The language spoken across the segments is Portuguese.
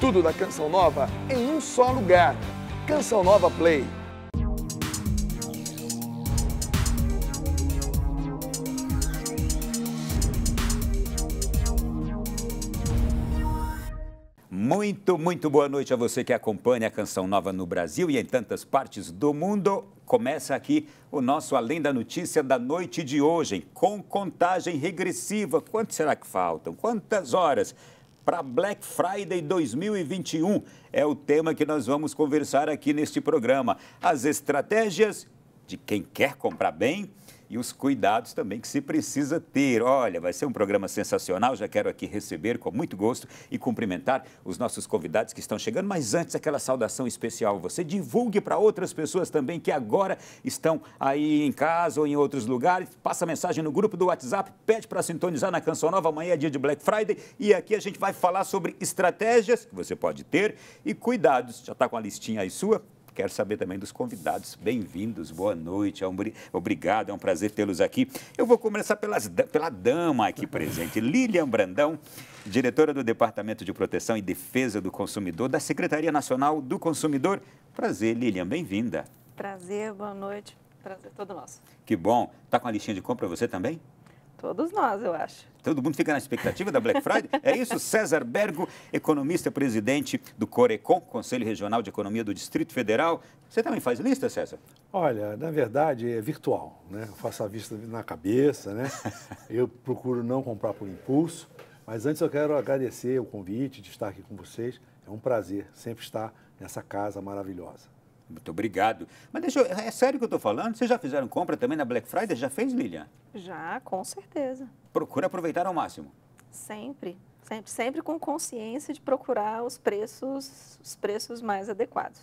Tudo da Canção Nova em um só lugar. Canção Nova Play. Muito boa noite a você que acompanha a Canção Nova no Brasil e em tantas partes do mundo. Começa aqui o nosso Além da Notícia da noite de hoje, com contagem regressiva. Quanto será que faltam? Quantas horas? Para Black Friday 2021 é o tema que nós vamos conversar aqui neste programa. As estratégias de quem quer comprar bem e os cuidados também que se precisa ter. Olha, vai ser um programa sensacional, já quero aqui receber com muito gosto e cumprimentar os nossos convidados que estão chegando, mas antes aquela saudação especial, você divulgue para outras pessoas também que agora estão aí em casa ou em outros lugares, passa mensagem no grupo do WhatsApp, pede para sintonizar na Canção Nova, amanhã é dia de Black Friday e aqui a gente vai falar sobre estratégias que você pode ter e cuidados. Já está com a listinha aí sua? Quero saber também dos convidados. Bem-vindos, boa noite, obrigado, é um prazer tê-los aqui. Eu vou começar pela dama aqui presente, Lilian Brandão, diretora do Departamento de Proteção e Defesa do Consumidor da Secretaria Nacional do Consumidor. Prazer, Lilian, bem-vinda. Prazer, boa noite, prazer todo nosso. Que bom. Está com a listinha de compra você também? Todos nós, eu acho. Todo mundo fica na expectativa da Black Friday? É isso? César Bergo, economista-presidente do Corecon, Conselho Regional de Economia do Distrito Federal. Você também faz lista, César? Olha, na verdade é virtual, né? Eu faço a vista na cabeça, né? Eu procuro não comprar por impulso, mas antes eu quero agradecer o convite de estar aqui com vocês. É um prazer sempre estar nessa casa maravilhosa. Muito obrigado. Mas é sério que eu estou falando? Vocês já fizeram compra também na Black Friday? Já fez, Lilian? Já, com certeza. Procura aproveitar ao máximo. Sempre com consciência de procurar os preços mais adequados.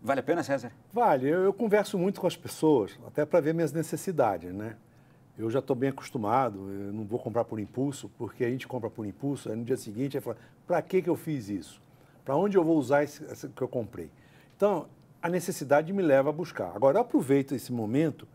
Vale a pena, César? Vale. Eu converso muito com as pessoas, até para ver minhas necessidades, né? Eu já estou bem acostumado, eu não vou comprar por impulso, porque a gente compra por impulso, aí no dia seguinte eu falo, para que eu fiz isso? Para onde eu vou usar esse que eu comprei? Então, a necessidade me leva a buscar. Agora, eu aproveito esse momento,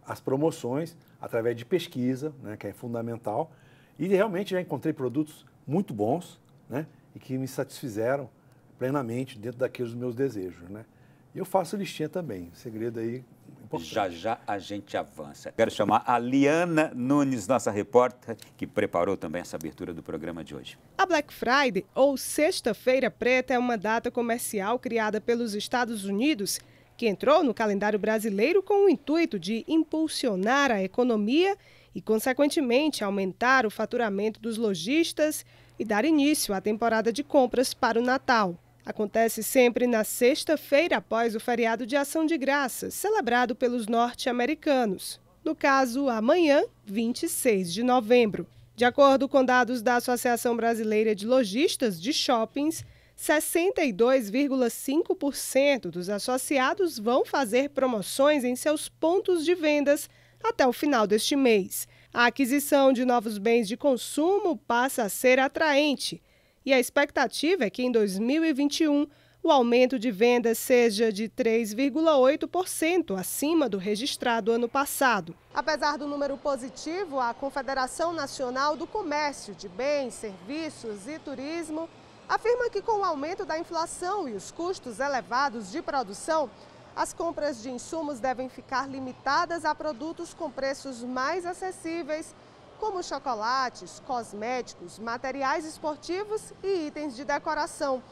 as promoções, através de pesquisa, né, que é fundamental, e realmente já encontrei produtos muito bons, né, e que me satisfizeram plenamente dentro daqueles meus desejos, né. E eu faço listinha também, segredo aí importante. Já a gente avança. Quero chamar a Liana Nunes, nossa repórter, que preparou também essa abertura do programa de hoje. A Black Friday, ou Sexta-feira Preta, é uma data comercial criada pelos Estados Unidos que entrou no calendário brasileiro com o intuito de impulsionar a economia e, consequentemente, aumentar o faturamento dos lojistas e dar início à temporada de compras para o Natal. Acontece sempre na sexta-feira após o feriado de Ação de Graças, celebrado pelos norte-americanos. No caso, amanhã, 26 de novembro. De acordo com dados da Associação Brasileira de Lojistas de Shoppings, 62,5% dos associados vão fazer promoções em seus pontos de vendas até o final deste mês. A aquisição de novos bens de consumo passa a ser atraente. E a expectativa é que em 2021 o aumento de vendas seja de 3,8% acima do registrado ano passado. Apesar do número positivo, a Confederação Nacional do Comércio de Bens, Serviços e Turismo afirma que com o aumento da inflação e os custos elevados de produção, as compras de insumos devem ficar limitadas a produtos com preços mais acessíveis, como chocolates, cosméticos, materiais esportivos e itens de decoração.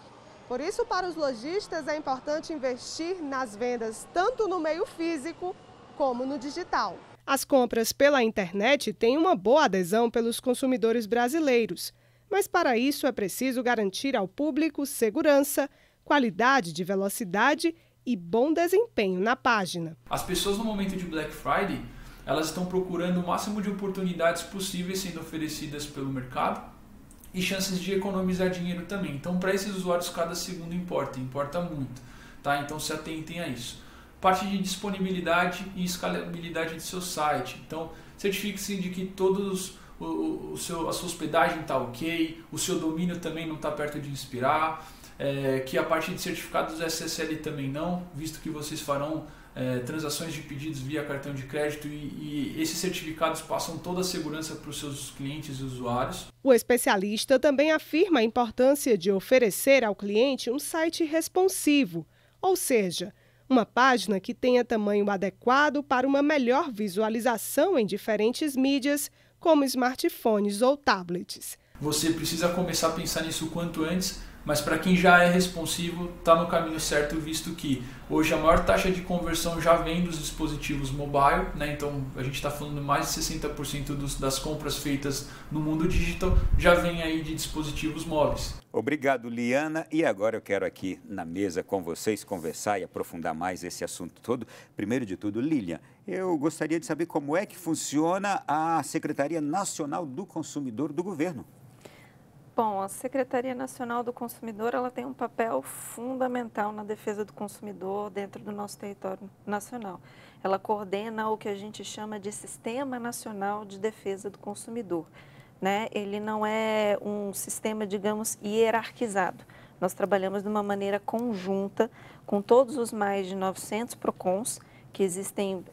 Por isso, para os lojistas, é importante investir nas vendas tanto no meio físico como no digital. As compras pela internet têm uma boa adesão pelos consumidores brasileiros, mas para isso é preciso garantir ao público segurança, qualidade de velocidade e bom desempenho na página. As pessoas no momento de Black Friday, elas estão procurando o máximo de oportunidades possíveis sendo oferecidas pelo mercado e chances de economizar dinheiro também. Então, para esses usuários, cada segundo importa muito, tá? Então, se atentem a isso. Parte de disponibilidade e escalabilidade de seu site. Então, certifique-se de que a sua hospedagem está ok, o seu domínio também não está perto de expirar, que a parte de certificados SSL também não, visto que vocês farão transações de pedidos via cartão de crédito e esses certificados passam toda a segurança para os seus clientes e usuários. O especialista também afirma a importância de oferecer ao cliente um site responsivo, ou seja, uma página que tenha tamanho adequado para uma melhor visualização em diferentes mídias, como smartphones ou tablets. Você precisa começar a pensar nisso o quanto antes, mas para quem já é responsivo, está no caminho certo, visto que hoje a maior taxa de conversão já vem dos dispositivos mobile, né? Então a gente está falando mais de 60% das compras feitas no mundo digital já vem aí de dispositivos móveis. Obrigado, Liana. E agora eu quero aqui na mesa com vocês conversar e aprofundar mais esse assunto todo. Primeiro de tudo, Lilian, eu gostaria de saber como é que funciona a Secretaria Nacional do Consumidor do governo. Bom, a Secretaria Nacional do Consumidor ela tem um papel fundamental na defesa do consumidor dentro do nosso território nacional. Ela coordena o que a gente chama de Sistema Nacional de Defesa do Consumidor, né? Ele não é um sistema, digamos, hierarquizado. Nós trabalhamos de uma maneira conjunta com todos os mais de 900 PROCONs que existem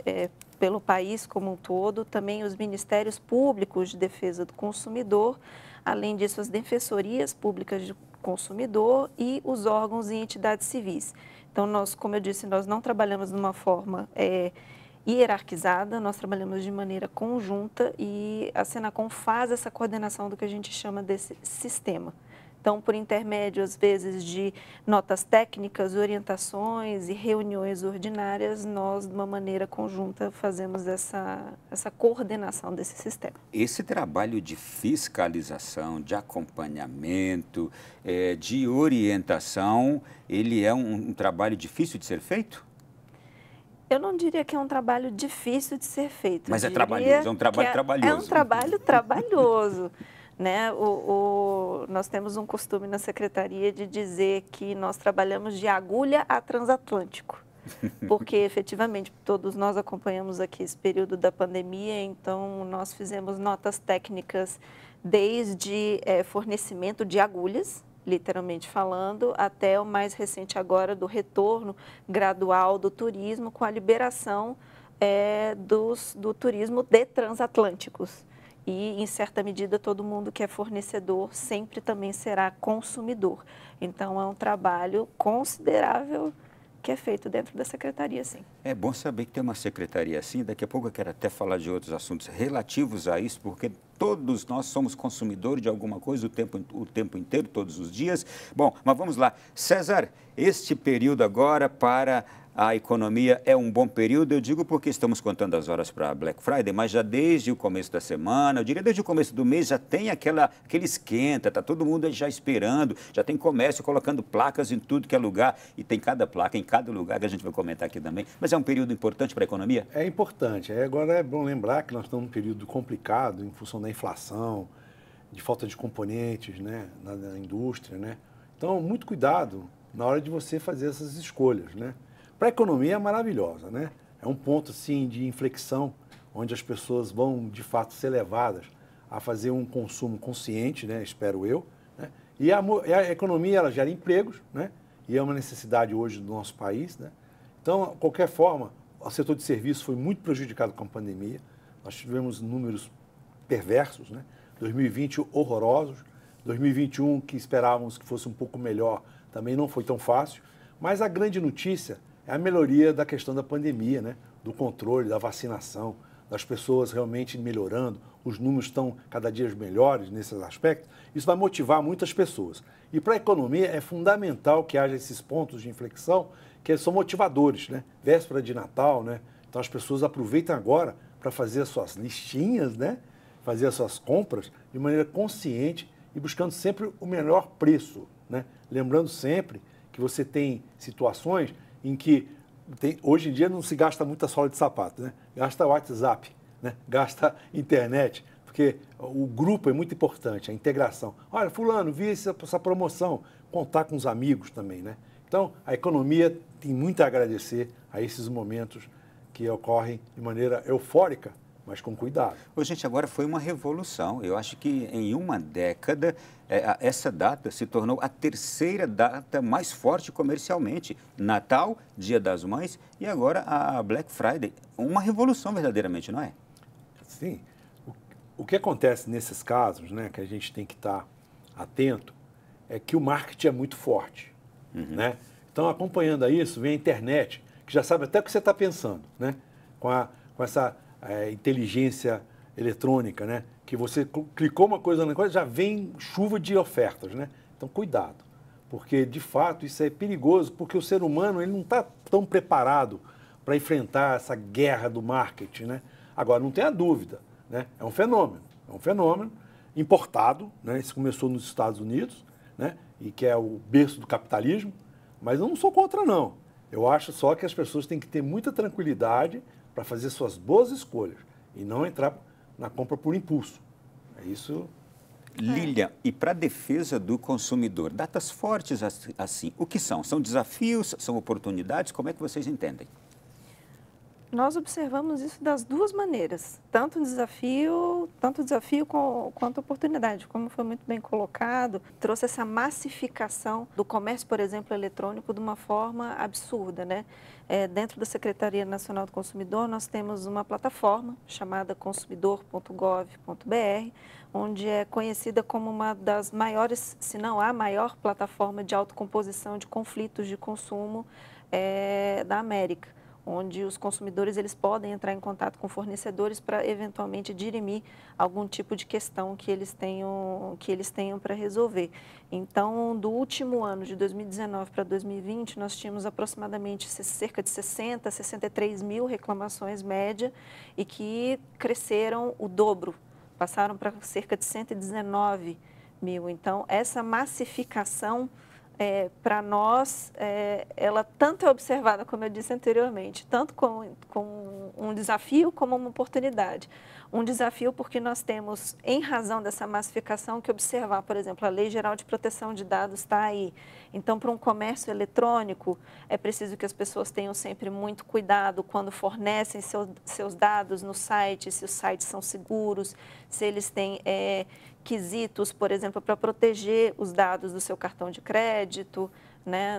pelo país como um todo, também os Ministérios Públicos de Defesa do Consumidor, além disso as Defensorias Públicas do Consumidor e os órgãos e entidades civis. Então, nós, como eu disse, nós não trabalhamos de uma forma hierarquizada, nós trabalhamos de maneira conjunta e a Senacom faz essa coordenação do que a gente chama desse sistema. Então, por intermédio, às vezes, de notas técnicas, orientações e reuniões ordinárias, nós, de uma maneira conjunta, fazemos essa coordenação desse sistema. Esse trabalho de fiscalização, de acompanhamento, de orientação, ele é um trabalho difícil de ser feito? Eu não diria que é um trabalho difícil de ser feito. Mas é trabalhoso, é um trabalho trabalhoso. É um trabalho trabalhoso. Né? Nós temos um costume na Secretaria de dizer que nós trabalhamos de agulha a transatlântico, porque efetivamente todos nós acompanhamos aqui esse período da pandemia, então nós fizemos notas técnicas desde fornecimento de agulhas, literalmente falando, até o mais recente agora do retorno gradual do turismo com a liberação do turismo de transatlânticos. E, em certa medida, todo mundo que é fornecedor sempre também será consumidor. Então, é um trabalho considerável que é feito dentro da Secretaria, sim. É bom saber que tem uma secretaria assim. Daqui a pouco eu quero até falar de outros assuntos relativos a isso, porque todos nós somos consumidores de alguma coisa o tempo inteiro, todos os dias. Bom, mas vamos lá. César, este período agora para a economia é um bom período, eu digo porque estamos contando as horas para Black Friday, mas já desde o começo da semana, eu diria desde o começo do mês, já tem aquele esquenta, está todo mundo já esperando, já tem comércio colocando placas em tudo que é lugar, e tem cada placa em cada lugar, que a gente vai comentar aqui também. Mas é um período importante para a economia? É importante. Agora é bom lembrar que nós estamos num período complicado em função da inflação, de falta de componentes, né, na indústria, né? Então, muito cuidado na hora de você fazer essas escolhas, né? Para a economia é maravilhosa, né? É um ponto, assim, de inflexão, onde as pessoas vão, de fato, ser levadas a fazer um consumo consciente, né? Espero eu, né? E a economia, ela gera empregos, né? E é uma necessidade hoje do nosso país, né? Então, de qualquer forma, o setor de serviços foi muito prejudicado com a pandemia. Nós tivemos números perversos, né? 2020 horrorosos, 2021 que esperávamos que fosse um pouco melhor, também não foi tão fácil, mas a grande notícia é a melhoria da questão da pandemia, né? Do controle, da vacinação, das pessoas realmente melhorando, os números estão cada dia melhores nesses aspectos, isso vai motivar muitas pessoas. E para a economia é fundamental que haja esses pontos de inflexão, que são motivadores, né? Véspera de Natal, né? Então as pessoas aproveitam agora para fazer as suas listinhas, né? Fazer as suas compras de maneira consciente e buscando sempre o melhor preço, né? Lembrando sempre que você tem situações em que hoje em dia não se gasta muita sola de sapato, né? Gasta WhatsApp, né? Gasta internet, porque o grupo é muito importante, a integração. Olha, fulano, vi essa promoção, contar com os amigos também, né? Então, a economia tem muito a agradecer a esses momentos que ocorrem de maneira eufórica, mas com cuidado. Ô, gente, agora foi uma revolução. Eu acho que em uma década, essa data se tornou a terceira data mais forte comercialmente. Natal, Dia das Mães e agora a Black Friday. Uma revolução verdadeiramente, não é? Sim. O que acontece nesses casos, né, que a gente tem que estar atento, é que o marketing é muito forte. Né? Então, acompanhando a isso, vem a internet, que já sabe até o que você está pensando, né? Com essa inteligência eletrônica, né? Que você clicou uma coisa na coisa, já vem chuva de ofertas, né? Então, cuidado, porque, de fato, isso é perigoso, porque o ser humano ele não está tão preparado para enfrentar essa guerra do marketing, né? Agora, não tenha dúvida, né? É um fenômeno importado, né? Isso começou nos Estados Unidos, né? E que é o berço do capitalismo, mas eu não sou contra, não. Eu acho só que as pessoas têm que ter muita tranquilidade para fazer suas boas escolhas e não entrar na compra por impulso. É isso. Lilian, e para a defesa do consumidor, datas fortes assim, o que são? São desafios, são oportunidades? Como é que vocês entendem? Nós observamos isso das duas maneiras, tanto desafio quanto oportunidade. Como foi muito bem colocado, trouxe essa massificação do comércio, por exemplo, eletrônico de uma forma absurda, né? Dentro da Secretaria Nacional do Consumidor, nós temos uma plataforma chamada consumidor.gov.br, onde é conhecida como uma das maiores, se não a maior plataforma de autocomposição de conflitos de consumo da América, onde os consumidores eles podem entrar em contato com fornecedores para eventualmente dirimir algum tipo de questão que eles tenham para resolver. Então, do último ano de 2019 para 2020, nós tínhamos aproximadamente cerca de 63 mil reclamações média e que cresceram o dobro, passaram para cerca de 119 mil. Então, essa massificação para nós, ela tanto é observada, como eu disse anteriormente, tanto como um desafio como uma oportunidade. Um desafio porque nós temos, em razão dessa massificação, que observar, por exemplo, a Lei Geral de Proteção de Dados está aí. Então, para um comércio eletrônico, é preciso que as pessoas tenham sempre muito cuidado quando fornecem seus dados no site, se os sites são seguros, se eles têm quesitos, por exemplo, para proteger os dados do seu cartão de crédito, né?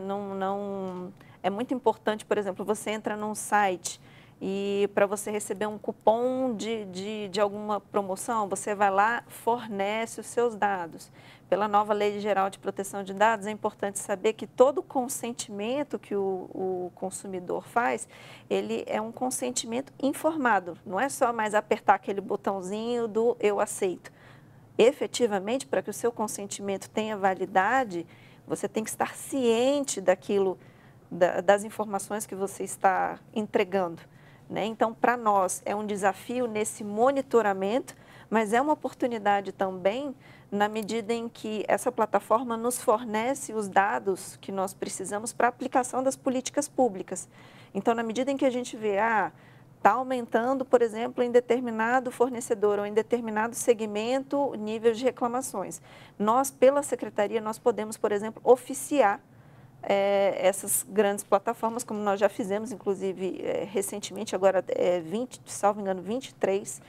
É muito importante, por exemplo, você entra num site e para você receber um cupom de alguma promoção, você vai lá, fornece os seus dados. Pela nova Lei Geral de Proteção de Dados, é importante saber que todo consentimento que o consumidor faz, ele é um consentimento informado, não é só mais apertar aquele botãozinho do eu aceito. Efetivamente, para que o seu consentimento tenha validade, você tem que estar ciente daquilo, das informações que você está entregando, né? Então, para nós, é um desafio nesse monitoramento, mas é uma oportunidade também na medida em que essa plataforma nos fornece os dados que nós precisamos para a aplicação das políticas públicas. Então, na medida em que a gente vê, está aumentando, por exemplo, em determinado fornecedor ou em determinado segmento nível de reclamações. Nós, pela Secretaria, nós podemos, por exemplo, oficiar essas grandes plataformas, como nós já fizemos, inclusive, recentemente, agora, salvo engano, 23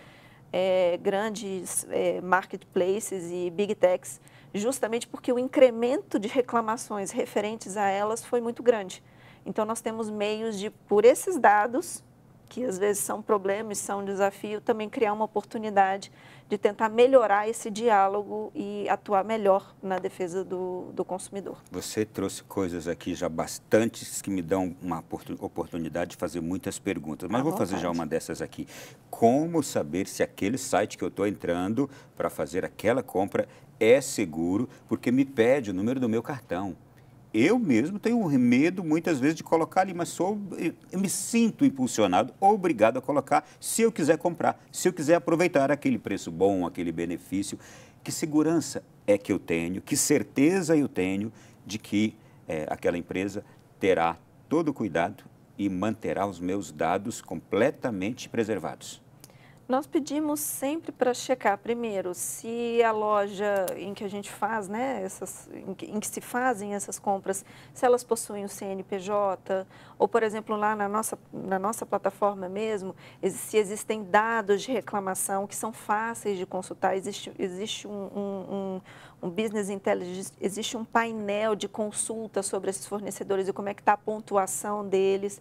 grandes marketplaces e big techs, justamente porque o incremento de reclamações referentes a elas foi muito grande. Então, nós temos meios de, por esses dados, que às vezes são problemas, são um desafio, também criar uma oportunidade de tentar melhorar esse diálogo e atuar melhor na defesa do consumidor. Você trouxe coisas aqui já bastantes que me dão uma oportunidade de fazer muitas perguntas, mas vou fazer já uma dessas aqui. Como saber se aquele site que eu estou entrando para fazer aquela compra é seguro, porque me pede o número do meu cartão? Eu mesmo tenho medo, muitas vezes, de colocar ali, mas eu me sinto impulsionado, obrigado a colocar, se eu quiser comprar, se eu quiser aproveitar aquele preço bom, aquele benefício. Que segurança é que eu tenho, que certeza eu tenho de que aquela empresa terá todo o cuidado e manterá os meus dados completamente preservados? Nós pedimos sempre para checar, primeiro, se a loja em que a gente faz, né, em que se fazem essas compras, se elas possuem o CNPJ, ou, por exemplo, lá na nossa plataforma mesmo, se existem dados de reclamação que são fáceis de consultar, existe um business intelligence, existe um painel de consulta sobre esses fornecedores e como é que está a pontuação deles.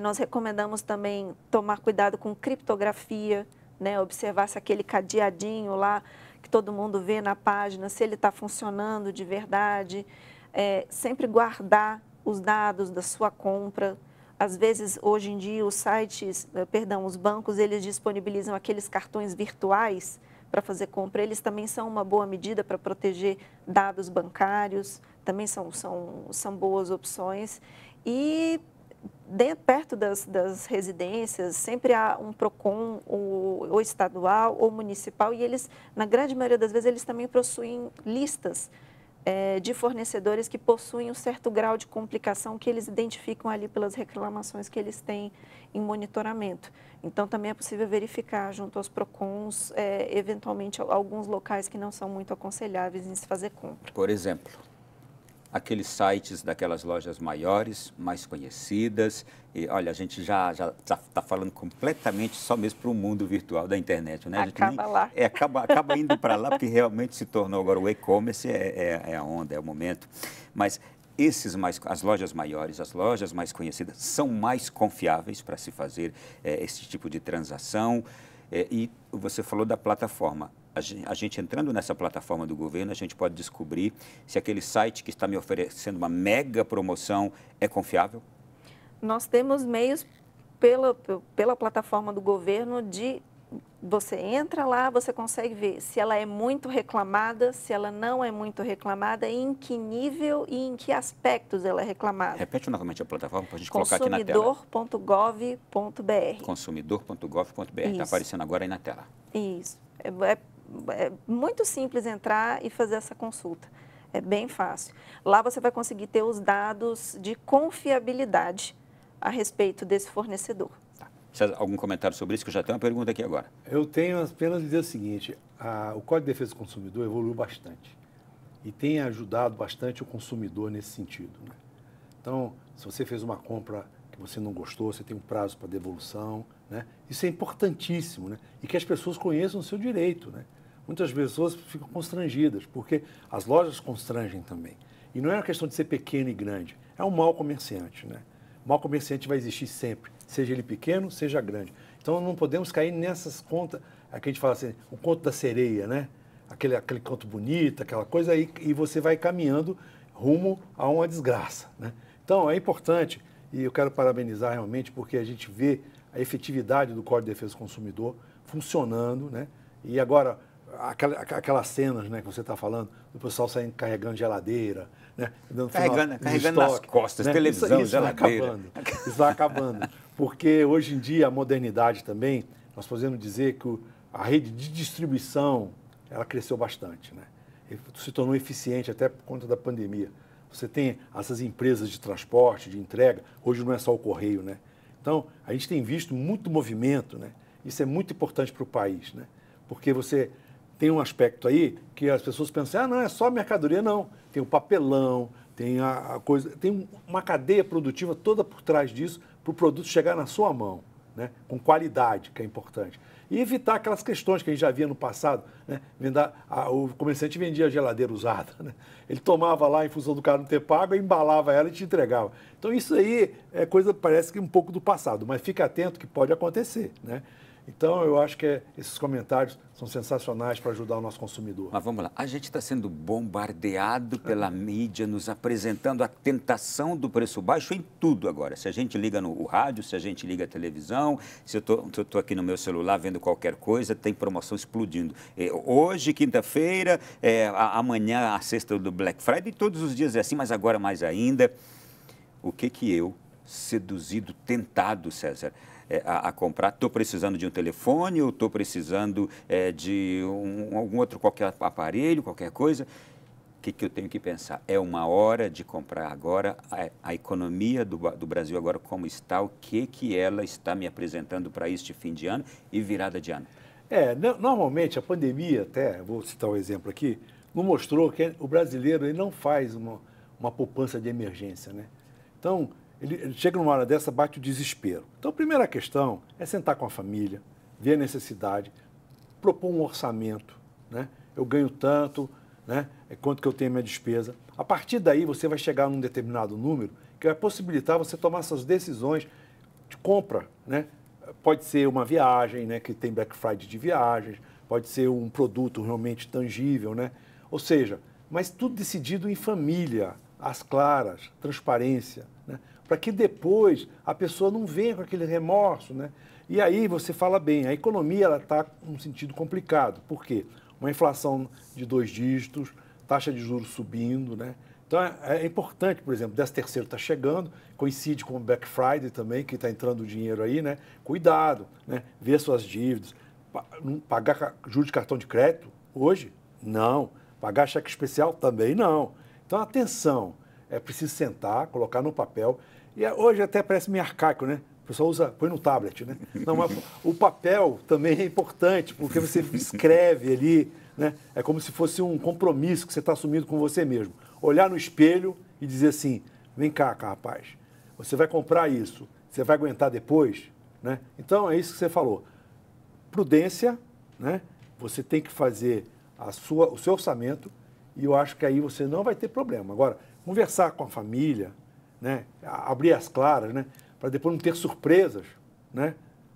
Nós recomendamos também tomar cuidado com criptografia, né? Observar se aquele cadeadinho lá que todo mundo vê na página, se ele está funcionando de verdade. Sempre guardar os dados da sua compra. Às vezes, hoje em dia, os bancos, eles disponibilizam aqueles cartões virtuais para fazer compra. Eles também são uma boa medida para proteger dados bancários, também são boas opções. E perto das residências, sempre há um PROCON, ou estadual ou municipal, e eles, na grande maioria das vezes, eles também possuem listas de fornecedores que possuem um certo grau de complicação que eles identificam ali pelas reclamações que eles têm em monitoramento. Então, também é possível verificar junto aos PROCONs, eventualmente, alguns locais que não são muito aconselháveis em se fazer compra. Por exemplo, aqueles sites daquelas lojas maiores, mais conhecidas, e olha, a gente já está falando completamente só mesmo para o mundo virtual da internet, né? Lá. Acaba indo para lá, porque realmente se tornou agora o e-commerce, é a onda, é o momento. Mas as lojas maiores, as lojas mais conhecidas, são mais confiáveis para se fazer esse tipo de transação. E você falou da plataforma. A gente entrando nessa plataforma do governo, a gente pode descobrir se aquele site que está me oferecendo uma mega promoção é confiável? Nós temos meios pela plataforma do governo você entra lá, você consegue ver se ela é muito reclamada, se ela não é muito reclamada, em que nível e em que aspectos ela é reclamada. Repete novamente a plataforma para a gente colocar aqui na tela. Consumidor.gov.br. Consumidor.gov.br. Está aparecendo agora aí na tela. Isso. É muito simples entrar e fazer essa consulta. É bem fácil. Lá você vai conseguir ter os dados de confiabilidade a respeito desse fornecedor. Tá. Algum comentário sobre isso? Que eu já tenho uma pergunta aqui agora. Eu tenho apenas dizer o seguinte, o Código de Defesa do Consumidor evoluiu bastante e tem ajudado bastante o consumidor nesse sentido, né? Então, se você fez uma compra que você não gostou, você tem um prazo para devolução, né? Isso é importantíssimo, né? E que as pessoas conheçam o seu direito, né? Muitas pessoas ficam constrangidas, porque as lojas constrangem também. E não é uma questão de ser pequeno e grande, é um mau comerciante, né? O mau comerciante vai existir sempre, seja ele pequeno, seja grande. Então, não podemos cair nessas contas, aqui a gente fala assim, o conto da sereia, né? Aquele conto bonito, aquela coisa aí, e você vai caminhando rumo a uma desgraça, né? Então, é importante, e eu quero parabenizar realmente, porque a gente vê a efetividade do Código de Defesa do Consumidor funcionando, né? E agora, aquelas cenas, né, que você está falando, do pessoal saindo carregando geladeira, né? Carregando nas costas, né? Televisão, geladeira. Isso vai acabando. Porque hoje em dia a modernidade também, nós podemos dizer que a rede de distribuição, ela cresceu bastante, né? Se tornou eficiente até por conta da pandemia. Você tem essas empresas de transporte, de entrega, hoje não é só o correio, né? Então, a gente tem visto muito movimento, né? Isso é muito importante para o país, né? Porque você tem um aspecto aí que as pessoas pensam, não, é só mercadoria, não. Tem o papelão, tem a coisa, tem uma cadeia produtiva toda por trás disso para o produto chegar na sua mão, né? Com qualidade, que é importante. E evitar aquelas questões que a gente já via no passado, né? O comerciante vendia geladeira usada, né? Ele tomava lá, em função do cara não ter pago, embalava ela e te entregava. Então, isso aí é coisa, parece que um pouco do passado, mas fique atento que pode acontecer, né? Então, eu acho que esses comentários são sensacionais para ajudar o nosso consumidor. Mas vamos lá, a gente está sendo bombardeado pela mídia, nos apresentando a tentação do preço baixo em tudo agora. Se a gente liga no rádio, se a gente liga a televisão, se eu estou aqui no meu celular vendo qualquer coisa, tem promoção explodindo. Hoje, quinta-feira, amanhã, a sexta do Black Friday, todos os dias é assim, mas agora mais ainda. O que eu, seduzido, tentado, César, a comprar, estou precisando de um telefone ou estou precisando de algum outro qualquer aparelho, qualquer coisa. O que eu tenho que pensar? É uma hora de comprar agora? A economia do Brasil agora como está? O que ela está me apresentando para este fim de ano e virada de ano? Normalmente a pandemia, até, vou citar um exemplo aqui, não mostrou que o brasileiro ele não faz uma poupança de emergência, né? Então, ele chega numa hora dessa, bate o desespero. Então, a primeira questão é sentar com a família, ver a necessidade, propor um orçamento, né? Eu ganho tanto, né? É quanto que eu tenho minha despesa. A partir daí, você vai chegar num determinado número que vai possibilitar você tomar essas decisões de compra, né? Pode ser uma viagem, né? Que tem Black Friday de viagens, pode ser um produto realmente tangível, né? Ou seja, mas tudo decidido em família, às claras, transparência, né? Para que depois a pessoa não venha com aquele remorso, né? E aí você fala bem, a economia está num sentido complicado. Por quê? Uma inflação de 2 dígitos, taxa de juros subindo, né? Então é importante, por exemplo, 13º está chegando, coincide com o Black Friday também, que está entrando o dinheiro aí, né? Cuidado, né? Ver suas dívidas. Pagar juros de cartão de crédito hoje? Não. Pagar cheque especial? Também não. Então, atenção, é preciso sentar, colocar no papel. E hoje até parece meio arcaico, né? O pessoal põe no tablet, né? Não, mas o papel também é importante, porque você escreve ali, né? É como se fosse um compromisso que você está assumindo com você mesmo. Olhar no espelho e dizer assim, vem cá, rapaz, você vai comprar isso, você vai aguentar depois, né? Então, é isso que você falou. Prudência, né? Você tem que fazer o seu orçamento e eu acho que aí você não vai ter problema. Agora, conversar com a família, né? Abrir as claras, né? Para depois não ter surpresas, né?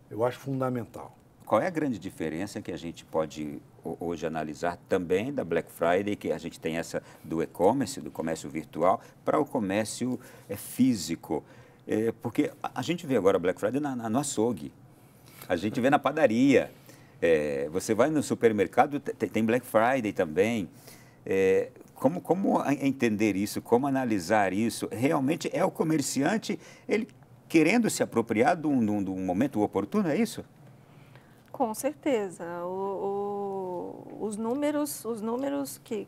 Eu acho fundamental. Qual é a grande diferença que a gente pode hoje analisar também da Black Friday, que a gente tem essa do e-commerce, do comércio virtual, para o comércio físico? Porque a gente vê agora a Black Friday no açougue, a gente vê na padaria, você vai no supermercado, tem Black Friday também. Como entender isso, como analisar isso? Realmente é o comerciante, ele querendo se apropriar de um momento oportuno, é isso? Com certeza. Os números que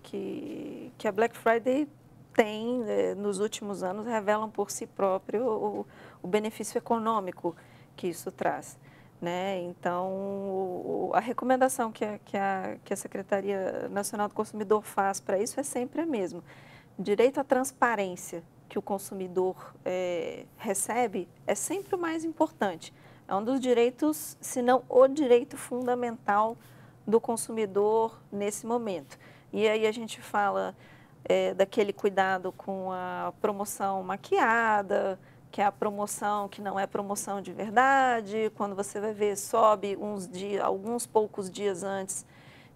a Black Friday tem nos últimos anos revelam por si próprio o benefício econômico que isso traz, né? Então, a recomendação que a Secretaria Nacional do Consumidor faz para isso é sempre a mesma. Direito à transparência que o consumidor recebe é sempre o mais importante. É um dos direitos, se não o direito fundamental do consumidor nesse momento. E aí a gente fala daquele cuidado com a promoção maquiada, que é a promoção que não é promoção de verdade. Quando você vai ver, sobe alguns poucos dias antes,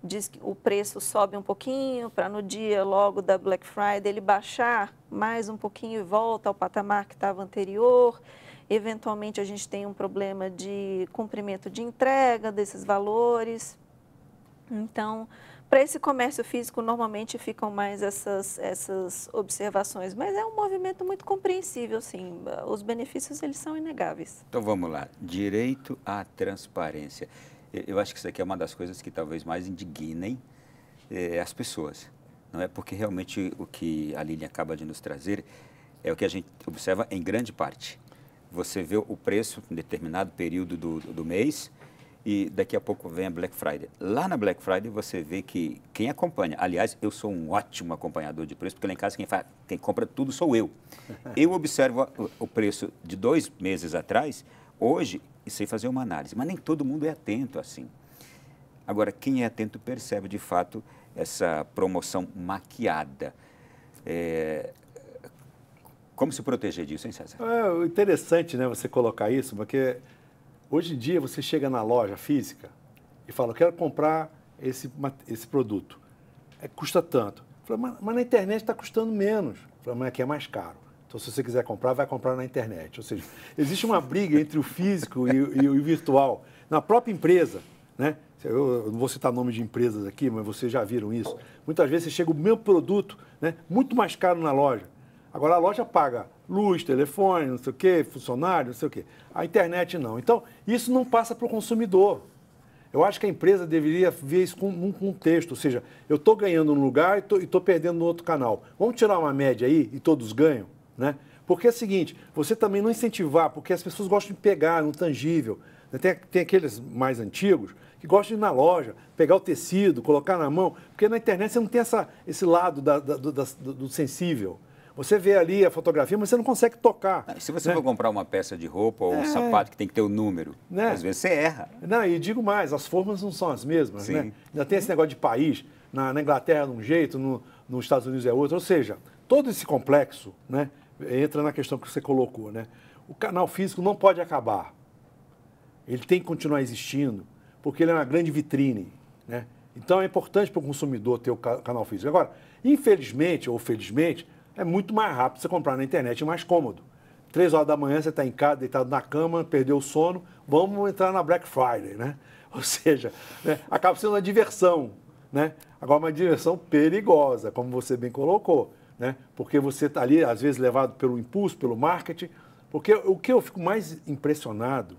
diz que o preço sobe um pouquinho, para no dia logo da Black Friday ele baixar mais um pouquinho e volta ao patamar que estava anterior. Eventualmente a gente tem um problema de cumprimento de entrega desses valores. Então, para esse comércio físico, normalmente ficam mais essas observações, mas é um movimento muito compreensível, sim. Os benefícios, eles são inegáveis. Então, vamos lá. Direito à transparência. Eu acho que isso aqui é uma das coisas que talvez mais indignem as pessoas. Não é? Porque realmente o que a Lilian acaba de nos trazer é o que a gente observa em grande parte. Você vê o preço em determinado período do mês e daqui a pouco vem a Black Friday. Lá na Black Friday você vê que quem acompanha, aliás, eu sou um ótimo acompanhador de preço, porque lá em casa quem compra tudo sou eu. Eu observo o preço de 2 meses atrás, hoje, e sei fazer uma análise, mas nem todo mundo é atento assim. Agora, quem é atento percebe de fato essa promoção maquiada. Como se proteger disso, hein, César? É interessante, né, você colocar isso, porque hoje em dia você chega na loja física e fala, eu quero comprar esse produto. Custa tanto. Fala, mas na internet está custando menos. Fala, mas aqui é mais caro. Então, se você quiser comprar, vai comprar na internet. Ou seja, existe uma briga entre o físico e o virtual. Na própria empresa, né? Eu não vou citar nome de empresas aqui, mas vocês já viram isso. Muitas vezes você chega o mesmo produto, né, muito mais caro na loja. Agora, a loja paga luz, telefone, não sei o quê, funcionário, não sei o quê. A internet não. Então, isso não passa para o consumidor. Eu acho que a empresa deveria ver isso com um contexto, ou seja, eu estou ganhando num lugar e estou perdendo no outro canal. Vamos tirar uma média aí e todos ganham, né? Porque é o seguinte, você também não incentivar, porque as pessoas gostam de pegar no tangível. Tem aqueles mais antigos que gostam de ir na loja, pegar o tecido, colocar na mão, porque na internet você não tem esse lado do sensível. Você vê ali a fotografia, mas você não consegue tocar. Se você for comprar uma peça de roupa ou um sapato que tem que ter o número, às vezes você erra. Não, e digo mais, as formas não são as mesmas, Sim. né? Ainda tem esse negócio de país, na Inglaterra de um jeito, nos Estados Unidos é outro. Ou seja, todo esse complexo, né, entra na questão que você colocou, né? O canal físico não pode acabar. Ele tem que continuar existindo, porque ele é uma grande vitrine, né? Então é importante para o consumidor ter o canal físico. Agora, infelizmente ou felizmente, é muito mais rápido você comprar na internet, é mais cômodo. 3 horas da manhã você está em casa, deitado na cama, perdeu o sono, vamos entrar na Black Friday, né? Ou seja, né, acaba sendo uma diversão, né? Agora uma diversão perigosa, como você bem colocou, né? Porque você está ali, às vezes, levado pelo impulso, pelo marketing. Porque o que eu fico mais impressionado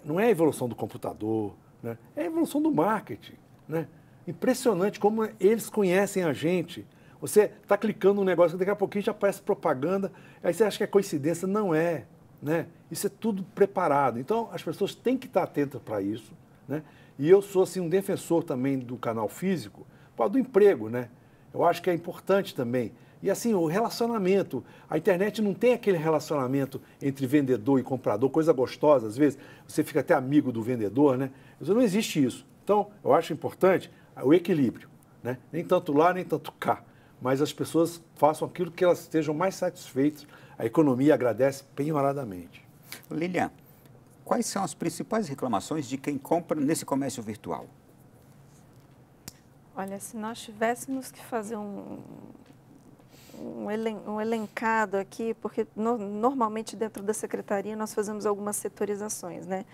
não é a evolução do computador, né? É a evolução do marketing, né? Impressionante como eles conhecem a gente. Você está clicando num negócio, daqui a pouquinho já aparece propaganda, aí você acha que é coincidência. Não é, né? Isso é tudo preparado. Então, as pessoas têm que estar atentas para isso, né? E eu sou, assim, um defensor também do canal físico, do emprego, né? Eu acho que é importante também. E, assim, o relacionamento. A internet não tem aquele relacionamento entre vendedor e comprador, coisa gostosa. Às vezes, você fica até amigo do vendedor, né? Não existe isso. Então, eu acho importante o equilíbrio, né? Nem tanto lá, nem tanto cá. Mas as pessoas façam aquilo que elas estejam mais satisfeitas. A economia agradece penhoradamente. Lilian, quais são as principais reclamações de quem compra nesse comércio virtual? Olha, se nós tivéssemos que fazer um elencado aqui, porque normalmente dentro da secretaria nós fazemos algumas setorizações, né?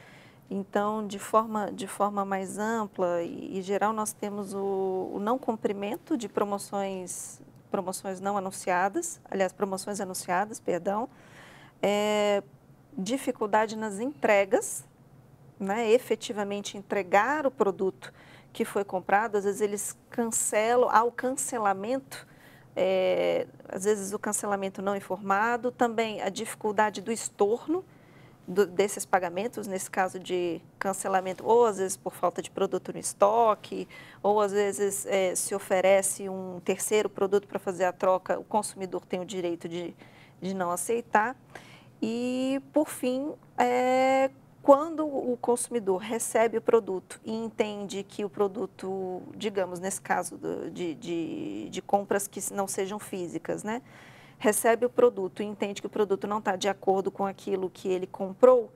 Então, de forma mais ampla e geral, nós temos o não cumprimento de promoções não anunciadas, aliás, promoções anunciadas, perdão, dificuldade nas entregas, né, efetivamente entregar o produto que foi comprado, às vezes eles cancelam, há o cancelamento, às vezes o cancelamento não informado, também a dificuldade do estorno, desses pagamentos, nesse caso de cancelamento, ou às vezes por falta de produto no estoque, ou às vezes se oferece um terceiro produto para fazer a troca, o consumidor tem o direito de não aceitar. E, por fim, quando o consumidor recebe o produto e entende que o produto, digamos, nesse caso de compras que não sejam físicas, né? Recebe o produto e entende que o produto não está de acordo com aquilo que ele comprou,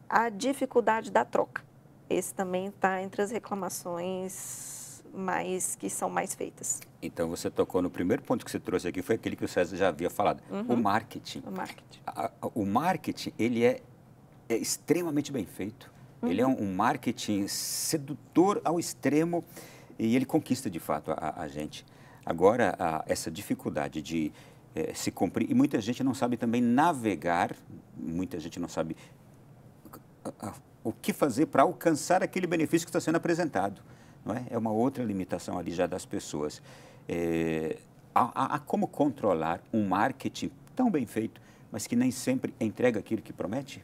a dificuldade da troca. Esse também está entre as reclamações que são mais feitas. Então, você tocou no primeiro ponto que você trouxe aqui, foi aquele que o César já havia falado, o marketing. O marketing. O marketing, ele é extremamente bem feito. Ele é um marketing sedutor ao extremo e ele conquista, de fato, a gente. Agora, essa dificuldade de se cumprir, e muita gente não sabe também navegar, muita gente não sabe o que fazer para alcançar aquele benefício que está sendo apresentado, não é? É uma outra limitação ali já das pessoas. Há como controlar um marketing tão bem feito, mas que nem sempre entrega aquilo que promete?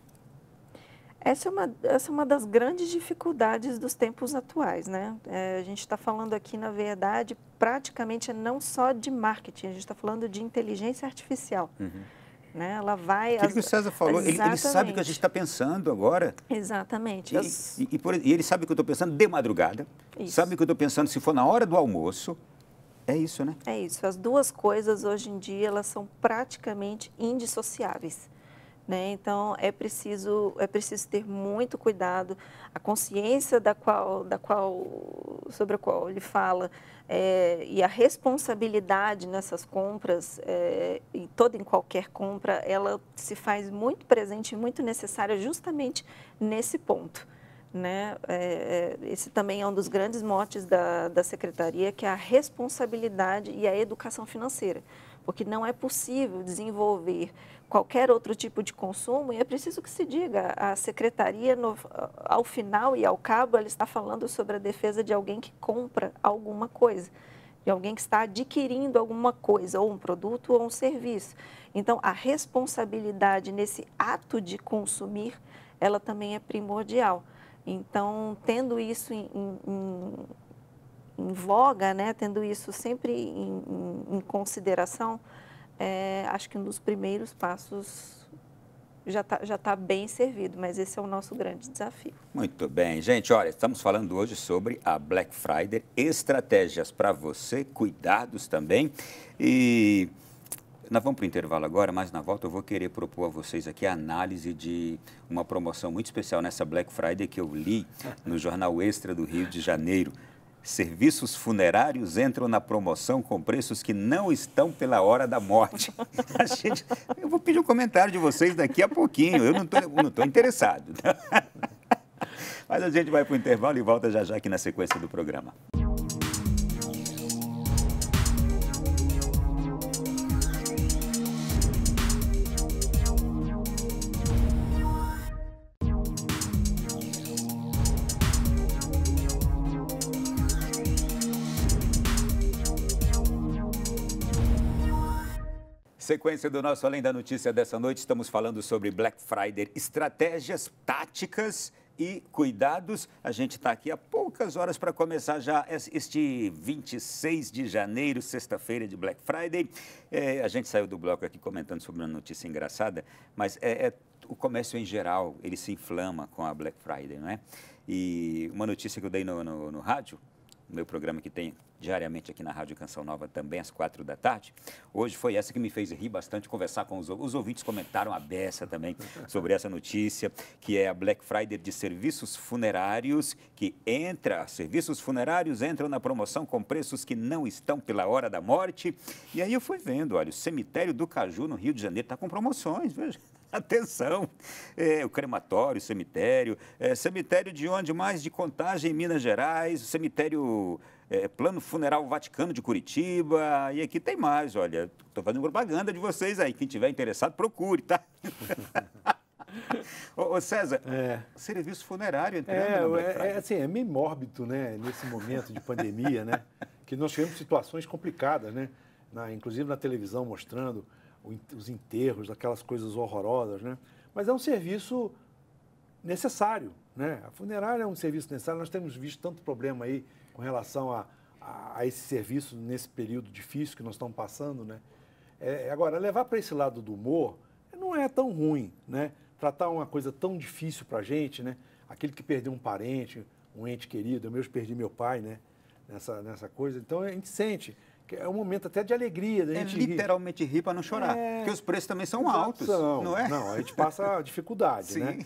Essa é uma das grandes dificuldades dos tempos atuais, né? A gente está falando aqui, na verdade, praticamente não só de marketing, a gente está falando de inteligência artificial. Né? Ela vai... Aquilo que o César falou, ele sabe o que a gente está pensando agora. Exatamente. E ele sabe o que eu estou pensando de madrugada, sabe o que eu estou pensando se for na hora do almoço. É isso, né? É isso. As duas coisas, hoje em dia, elas são praticamente indissociáveis. Né? Então, é preciso ter muito cuidado. A consciência sobre a qual ele fala e a responsabilidade nessas compras, em qualquer compra, ela se faz muito presente e muito necessária justamente nesse ponto. Né? Esse também é um dos grandes motes da Secretaria, que é a responsabilidade e a educação financeira. porque não é possível desenvolver qualquer outro tipo de consumo, e é preciso que se diga, a secretaria, ao final e ao cabo, ela está falando sobre a defesa de alguém que compra alguma coisa, de alguém que está adquirindo alguma coisa, ou um produto ou um serviço. Então, a responsabilidade nesse ato de consumir, ela também é primordial. Então, tendo isso em voga, né, tendo isso sempre em consideração, acho que um dos primeiros passos já tá bem servido, mas esse é o nosso grande desafio. Muito bem, gente, olha, estamos falando hoje sobre a Black Friday, estratégias para você, cuidados também, e nós vamos para o intervalo agora, mas na volta eu vou querer propor a vocês aqui a análise de uma promoção muito especial nessa Black Friday que eu li no Jornal Extra do Rio de Janeiro. Serviços funerários entram na promoção com preços que não estão pela hora da morte. Eu vou pedir um comentário de vocês daqui a pouquinho, eu não estou interessado. Mas a gente vai para o intervalo e volta já aqui na sequência do programa. Sequência do nosso Além da Notícia dessa noite, estamos falando sobre Black Friday, estratégias, táticas e cuidados. A gente está aqui há poucas horas para começar já este 26 de janeiro, sexta-feira de Black Friday. A gente saiu do bloco aqui comentando sobre uma notícia engraçada, mas o comércio em geral, ele se inflama com a Black Friday, não é? E uma notícia que eu dei no rádio, no meu programa que tem diariamente aqui na Rádio Canção Nova, também às 4 da tarde. Hoje foi essa que me fez rir bastante, conversar com os ouvintes, comentaram a beça também sobre essa notícia, que é a Black Friday de serviços funerários, serviços funerários entram na promoção com preços que não estão pela hora da morte. E aí eu fui vendo, olha, o cemitério do Caju, no Rio de Janeiro, está com promoções, veja. Atenção, o crematório, cemitério de onde mais de Contagem, em Minas Gerais, o cemitério Plano Funeral Vaticano de Curitiba, e aqui tem mais, olha, estou fazendo propaganda de vocês aí, quem tiver interessado, procure, tá? Ô César, serviço funerário entrando assim, é meio mórbido, né, nesse momento de pandemia, né, que nós tivemos situações complicadas, né, inclusive na televisão mostrando os enterros, aquelas coisas horrorosas, né? Mas é um serviço necessário, né? A funerária é um serviço necessário. Nós temos visto tanto problema aí com relação a esse serviço nesse período difícil que nós estamos passando, né? Agora, levar para esse lado do humor não é tão ruim, né? Tratar uma coisa tão difícil para a gente, né? Aquele que perdeu um parente, um ente querido, eu mesmo perdi meu pai, né? Nessa coisa. Então, a gente sente que é um momento até de alegria. Da gente literalmente rir para não chorar, porque os preços também são altos, não é? Não, a gente passa dificuldade, né?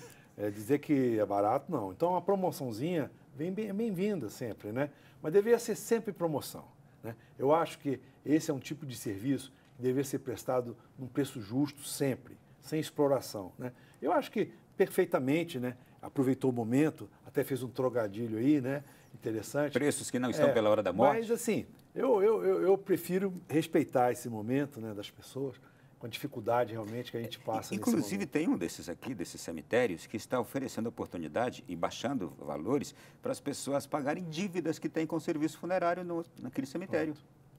Dizer que é barato, não. Então, uma promoçãozinha bem-vinda sempre, né? Mas deveria ser sempre promoção, né? Eu acho que esse é um tipo de serviço que deveria ser prestado num preço justo sempre, sem exploração, né? Eu acho que perfeitamente, né? Aproveitou o momento, até fez um trocadilho aí, né? Interessante. Preços que não estão pela hora da morte. Mas, assim, eu prefiro respeitar esse momento, né, das pessoas, com a dificuldade realmente que a gente passa. Inclusive, tem um desses aqui, desses cemitérios, que está oferecendo oportunidade e baixando valores para as pessoas pagarem dívidas que têm com o serviço funerário naquele cemitério.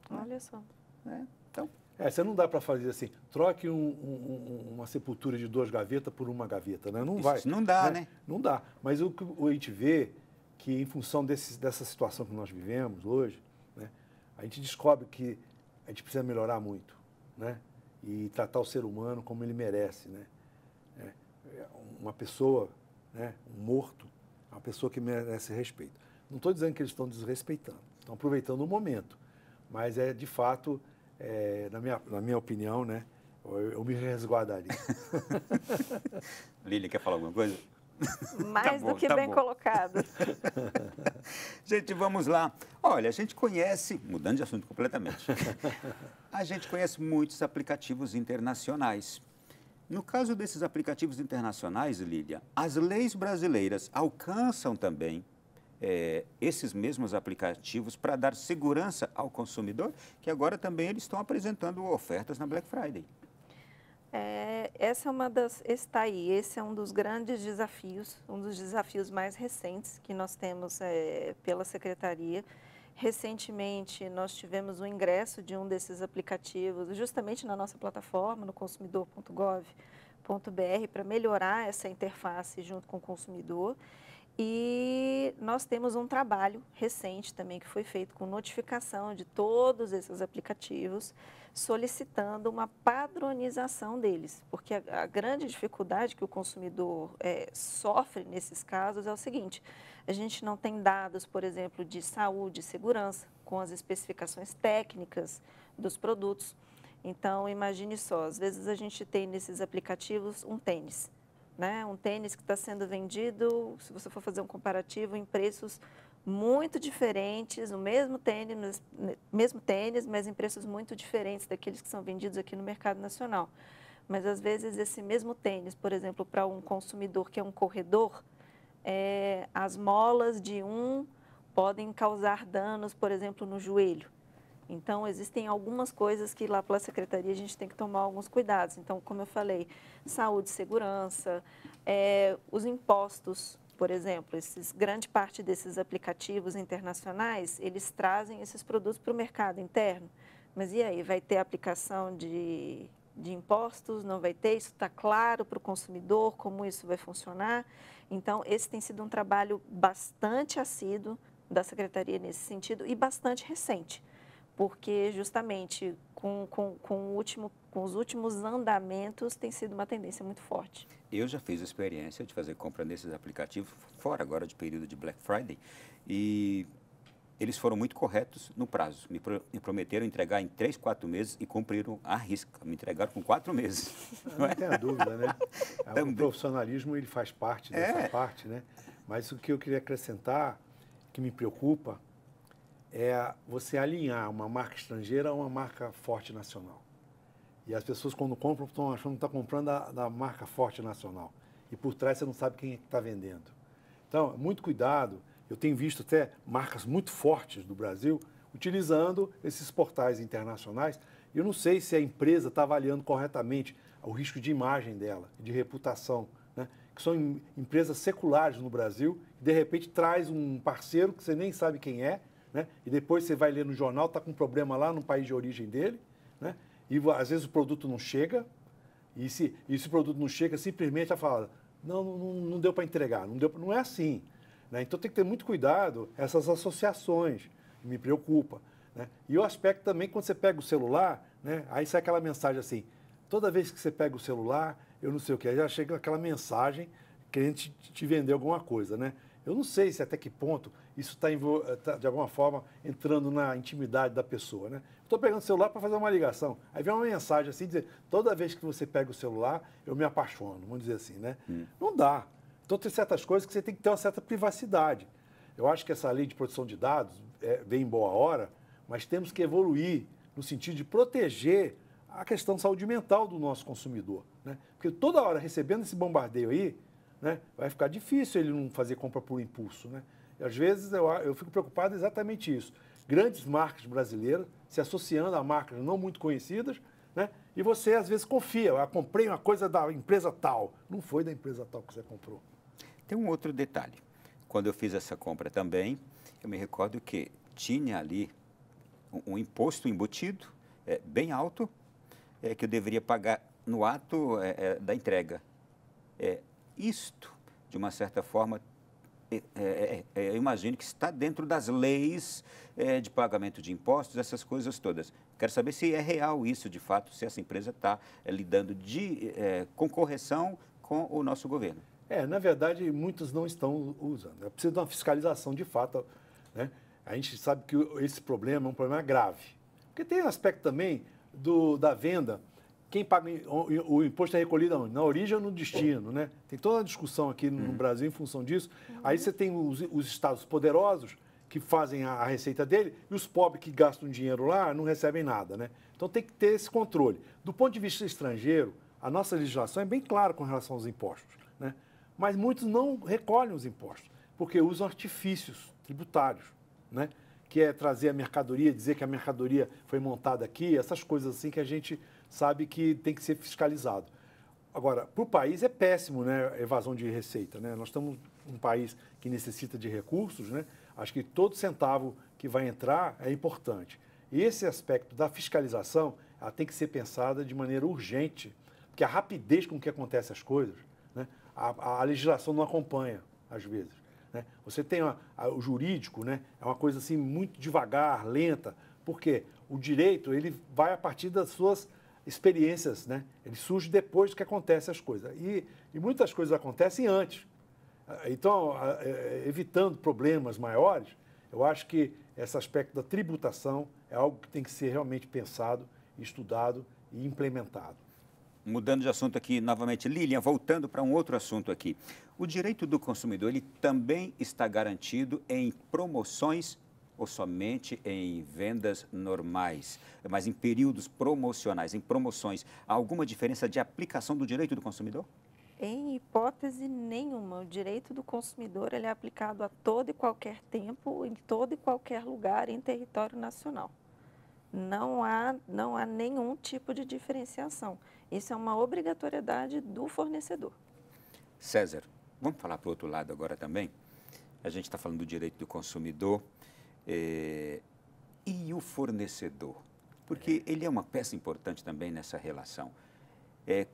Pronto. Olha só. Então... você não dá para fazer assim, troque uma sepultura de 2 gavetas por uma gaveta, né? Não vai. Isso não dá, né? Não dá. Mas o que a gente vê que, em função dessa situação que nós vivemos hoje, né, a gente descobre que a gente precisa melhorar muito, né? E tratar o ser humano como ele merece, né? Uma pessoa, né, um morto, uma pessoa que merece respeito. Não estou dizendo que eles estão desrespeitando, estão aproveitando o momento, mas de fato, na minha opinião, né, eu me resguardaria. Lília, quer falar alguma coisa? Mais do que bem colocado. Gente, vamos lá. Olha, a gente conhece, mudando de assunto completamente, a gente conhece muitos aplicativos internacionais. No caso desses aplicativos internacionais, Lília, as leis brasileiras alcançam também esses mesmos aplicativos para dar segurança ao consumidor, que agora também eles estão apresentando ofertas na Black Friday. Esse é um dos grandes desafios, um dos desafios mais recentes que nós temos pela Secretaria. Recentemente, nós tivemos o ingresso de um desses aplicativos, justamente na nossa plataforma, no consumidor.gov.br, para melhorar essa interface junto com o consumidor. E nós temos um trabalho recente também que foi feito com notificação de todos esses aplicativos, solicitando uma padronização deles, porque a grande dificuldade que o consumidor sofre nesses casos é o seguinte: a gente não tem dados, por exemplo, de saúde e segurança, com as especificações técnicas dos produtos. Então, imagine só, às vezes a gente tem nesses aplicativos um tênis, né? Um tênis que está sendo vendido, se você for fazer um comparativo, em preços muito diferentes, o mesmo tênis, mas em preços muito diferentes daqueles que são vendidos aqui no mercado nacional. Mas, às vezes, esse mesmo tênis, por exemplo, para um consumidor que é um corredor, as molas de um podem causar danos, por exemplo, no joelho. Então, existem algumas coisas que lá pela Secretaria a gente tem que tomar alguns cuidados. Então, como eu falei, saúde e segurança, os impostos, por exemplo, grande parte desses aplicativos internacionais, eles trazem esses produtos para o mercado interno. Mas e aí, vai ter aplicação de impostos? Não vai ter? Isso está claro para o consumidor, como isso vai funcionar? Então, esse tem sido um trabalho bastante assíduo da Secretaria nesse sentido e bastante recente, porque justamente com os últimos andamentos tem sido uma tendência muito forte. Eu já fiz a experiência de fazer compra nesses aplicativos, fora agora de período de Black Friday, e eles foram muito corretos no prazo. Me prometeram entregar em 3, 4 meses e cumpriram à risca. Me entregaram com 4 meses. Não tenha dúvida, né? O profissionalismo, ele faz parte dessa parte, né? Mas o que eu queria acrescentar, que me preocupa, é você alinhar uma marca estrangeira a uma marca forte nacional. E as pessoas, quando compram, estão achando que estão comprando da marca forte nacional. E por trás você não sabe quem é que está vendendo. Então, muito cuidado. Eu tenho visto até marcas muito fortes do Brasil utilizando esses portais internacionais. Eu não sei se a empresa está avaliando corretamente o risco de imagem dela, de reputação, né? Que são empresas seculares no Brasil, e de repente traz um parceiro que você nem sabe quem é, né? E depois você vai ler no jornal, está com um problema lá no país de origem dele, né? E às vezes o produto não chega, e se o produto não chega, simplesmente ela fala, não deu para entregar, não é assim, né? Então tem que ter muito cuidado, essas associações, me preocupa, né? E o aspecto também, quando você pega o celular, né? Aí sai aquela mensagem assim, toda vez que você pega o celular, eu não sei o que, aí já chega aquela mensagem querendo te vender alguma coisa, né? Eu não sei se até que ponto isso está, de alguma forma, entrando na intimidade da pessoa, né? Estou pegando o celular para fazer uma ligação. Aí vem uma mensagem assim, dizer, toda vez que você pega o celular, eu me apaixono, vamos dizer assim, né? Não dá. Então, tem certas coisas que você tem que ter uma certa privacidade. Eu acho que essa lei de proteção de dados vem em boa hora, mas temos que evoluir no sentido de proteger a questão de saúde mental do nosso consumidor, né? Porque toda hora, recebendo esse bombardeio aí, né, vai ficar difícil ele não fazer compra por impulso, né? E às vezes eu fico preocupado exatamente isso. Grandes marcas brasileiras se associando a marcas não muito conhecidas, né? E você às vezes confia, comprei uma coisa da empresa tal. Não foi da empresa tal que você comprou. Tem um outro detalhe. Quando eu fiz essa compra também, eu me recordo que tinha ali um imposto embutido, bem alto, que eu deveria pagar no ato da entrega. Isto, de uma certa forma, eu imagino que está dentro das leis de pagamento de impostos, essas coisas todas. Quero saber se é real isso, de fato, se essa empresa está lidando com correção com o nosso governo. Na verdade, muitos não estão usando. É preciso de uma fiscalização de fato, né? A gente sabe que esse problema é um problema grave. Porque tem um aspecto também da venda. Quem paga o imposto é recolhido aonde? Na origem ou no destino, né? Tem toda uma discussão aqui no Brasil em função disso. Aí você tem os estados poderosos que fazem a receita dele e os pobres que gastam dinheiro lá não recebem nada, né? Então tem que ter esse controle. Do ponto de vista estrangeiro, a nossa legislação é bem clara com relação aos impostos, né? Mas muitos não recolhem os impostos. porque usam artifícios tributários, né? Que é trazer a mercadoria, dizer que a mercadoria foi montada aqui, essas coisas assim que a gente sabe que tem que ser fiscalizado. Agora, para o país é péssimo, né, a evasão de receita, né? Nós estamos um país que necessita de recursos, né? Acho que todo centavo que vai entrar é importante. E esse aspecto da fiscalização, ela tem que ser pensada de maneira urgente, porque a rapidez com que acontecem as coisas, né, a legislação não acompanha, às vezes. Né? Você tem o jurídico, né, é uma coisa assim muito devagar, lenta, porque o direito ele vai a partir das suas experiências, né? Ele surge depois que acontecem as coisas. E muitas coisas acontecem antes. Então, evitando problemas maiores, eu acho que esse aspecto da tributação é algo que tem que ser realmente pensado, estudado e implementado. Mudando de assunto aqui novamente, Lilian, voltando para um outro assunto aqui. O direito do consumidor, ele também está garantido em promoções ou somente em vendas normais, mas em períodos promocionais, em promoções, há alguma diferença de aplicação do direito do consumidor? Em hipótese nenhuma, o direito do consumidor ele é aplicado a todo e qualquer tempo, em todo e qualquer lugar em território nacional. Não há nenhum tipo de diferenciação. Isso é uma obrigatoriedade do fornecedor. César, vamos falar para o outro lado agora também? A gente está falando do direito do consumidor e o fornecedor, porque ele é uma peça importante também nessa relação.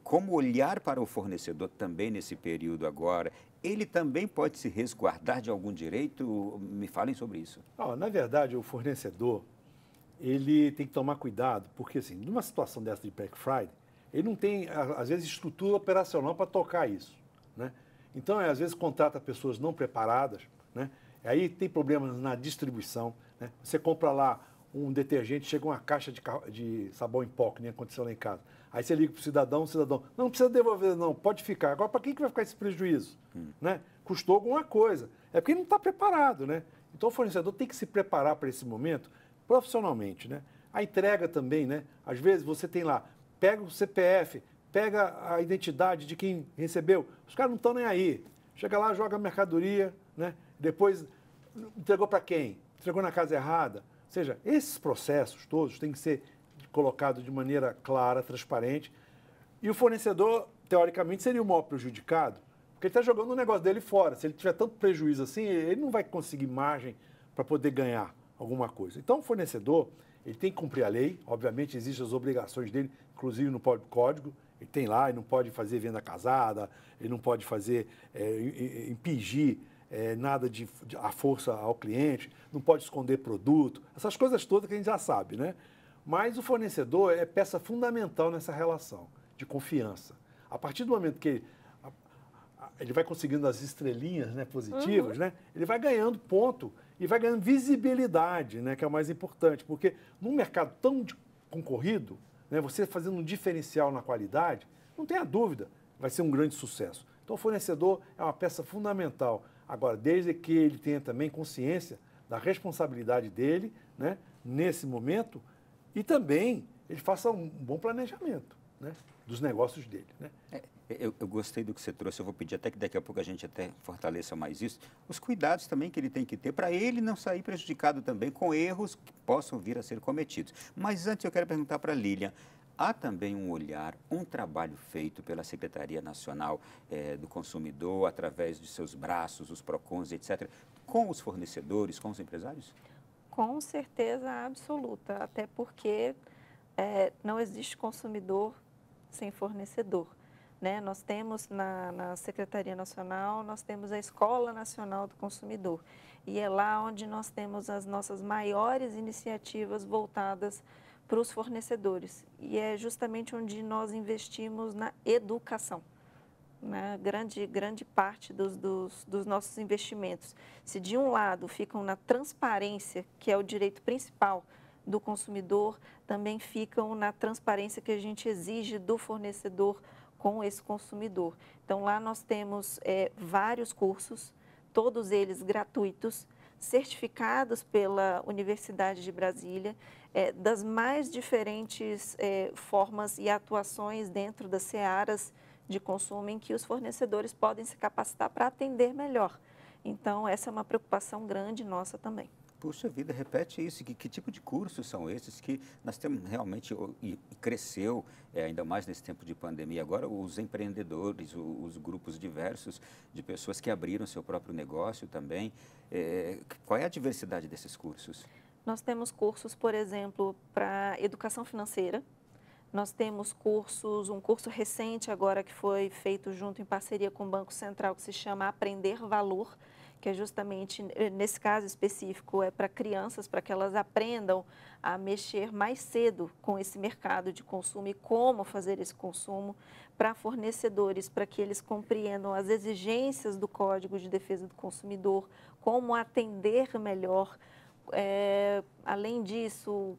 Como olhar para o fornecedor também nesse período agora? Ele também pode se resguardar de algum direito? Me falem sobre isso. Na verdade, o fornecedor, ele tem que tomar cuidado, porque assim, numa situação dessa de Black Friday, ele não tem, às vezes, estrutura operacional para tocar isso, né? Então, às vezes, contrata pessoas não preparadas, né? Aí tem problemas na distribuição, né? Você compra lá um detergente, chega uma caixa de sabão em pó, que nem aconteceu lá em casa. Aí você liga para o cidadão, não precisa devolver, não, pode ficar. Agora, para quem que vai ficar esse prejuízo? Né? Custou alguma coisa. É porque ele não está preparado, né? Então, o fornecedor tem que se preparar para esse momento profissionalmente, né? A entrega também, né? Às vezes, você tem lá, pega o CPF, pega a identidade de quem recebeu. Os caras não estão nem aí. Chega lá, joga a mercadoria, né? Depois, entregou para quem? Entregou na casa errada. Ou seja, esses processos todos têm que ser colocados de maneira clara, transparente. E o fornecedor, teoricamente, seria o maior prejudicado, porque ele está jogando o negócio dele fora. Se ele tiver tanto prejuízo assim, ele não vai conseguir margem para poder ganhar alguma coisa. Então, o fornecedor, ele tem que cumprir a lei. Obviamente, existem as obrigações dele, inclusive no próprio código. Ele tem lá, ele não pode fazer venda casada, ele não pode fazer, impingir nada à força ao cliente, não pode esconder produto, essas coisas todas que a gente já sabe, né? Mas o fornecedor é peça fundamental nessa relação de confiança. A partir do momento que ele vai conseguindo as estrelinhas, né, positivas, né, ele vai ganhando ponto e vai ganhando visibilidade, né, que é o mais importante, porque num mercado tão concorrido, né, você fazendo um diferencial na qualidade, não tenha dúvida, vai ser um grande sucesso. Então, o fornecedor é uma peça fundamental. Agora, desde que ele tenha também consciência da responsabilidade dele, né, nesse momento, e também ele faça um bom planejamento, né, dos negócios dele, né? Eu gostei do que você trouxe, eu vou pedir até que daqui a pouco a gente até fortaleça mais isso. Os cuidados também que ele tem que ter para ele não sair prejudicado também com erros que possam vir a ser cometidos. Mas antes eu quero perguntar para a Lilian, há também um olhar, um trabalho feito pela Secretaria Nacional do Consumidor, através de seus braços, os PROCONs, etc., com os fornecedores, com os empresários? Com certeza absoluta, até porque não existe consumidor sem fornecedor, né? Nós temos na Secretaria Nacional, nós temos a Escola Nacional do Consumidor, e é lá onde nós temos as nossas maiores iniciativas voltadas para os fornecedores, e é justamente onde nós investimos na educação, né? Grande parte dos nossos investimentos. Se de um lado ficam na transparência, que é o direito principal do consumidor, também ficam na transparência que a gente exige do fornecedor com esse consumidor. Então, lá nós temos vários cursos, todos eles gratuitos, certificados pela Universidade de Brasília, das mais diferentes formas e atuações dentro das searas de consumo em que os fornecedores podem se capacitar para atender melhor. Então, essa é uma preocupação grande nossa também. Puxa vida, repete isso. Que tipo de cursos são esses que nós temos realmente, e cresceu, ainda mais nesse tempo de pandemia agora, os empreendedores, os grupos diversos de pessoas que abriram seu próprio negócio também. Qual é a diversidade desses cursos? Nós temos cursos, por exemplo, para educação financeira. Nós temos um curso recente agora que foi feito junto em parceria com o Banco Central, que se chama Aprender Valor, que é justamente, nesse caso específico, é para crianças, para que elas aprendam a mexer mais cedo com esse mercado de consumo e como fazer esse consumo, para fornecedores, para que eles compreendam as exigências do Código de Defesa do Consumidor, como atender melhor. Além disso,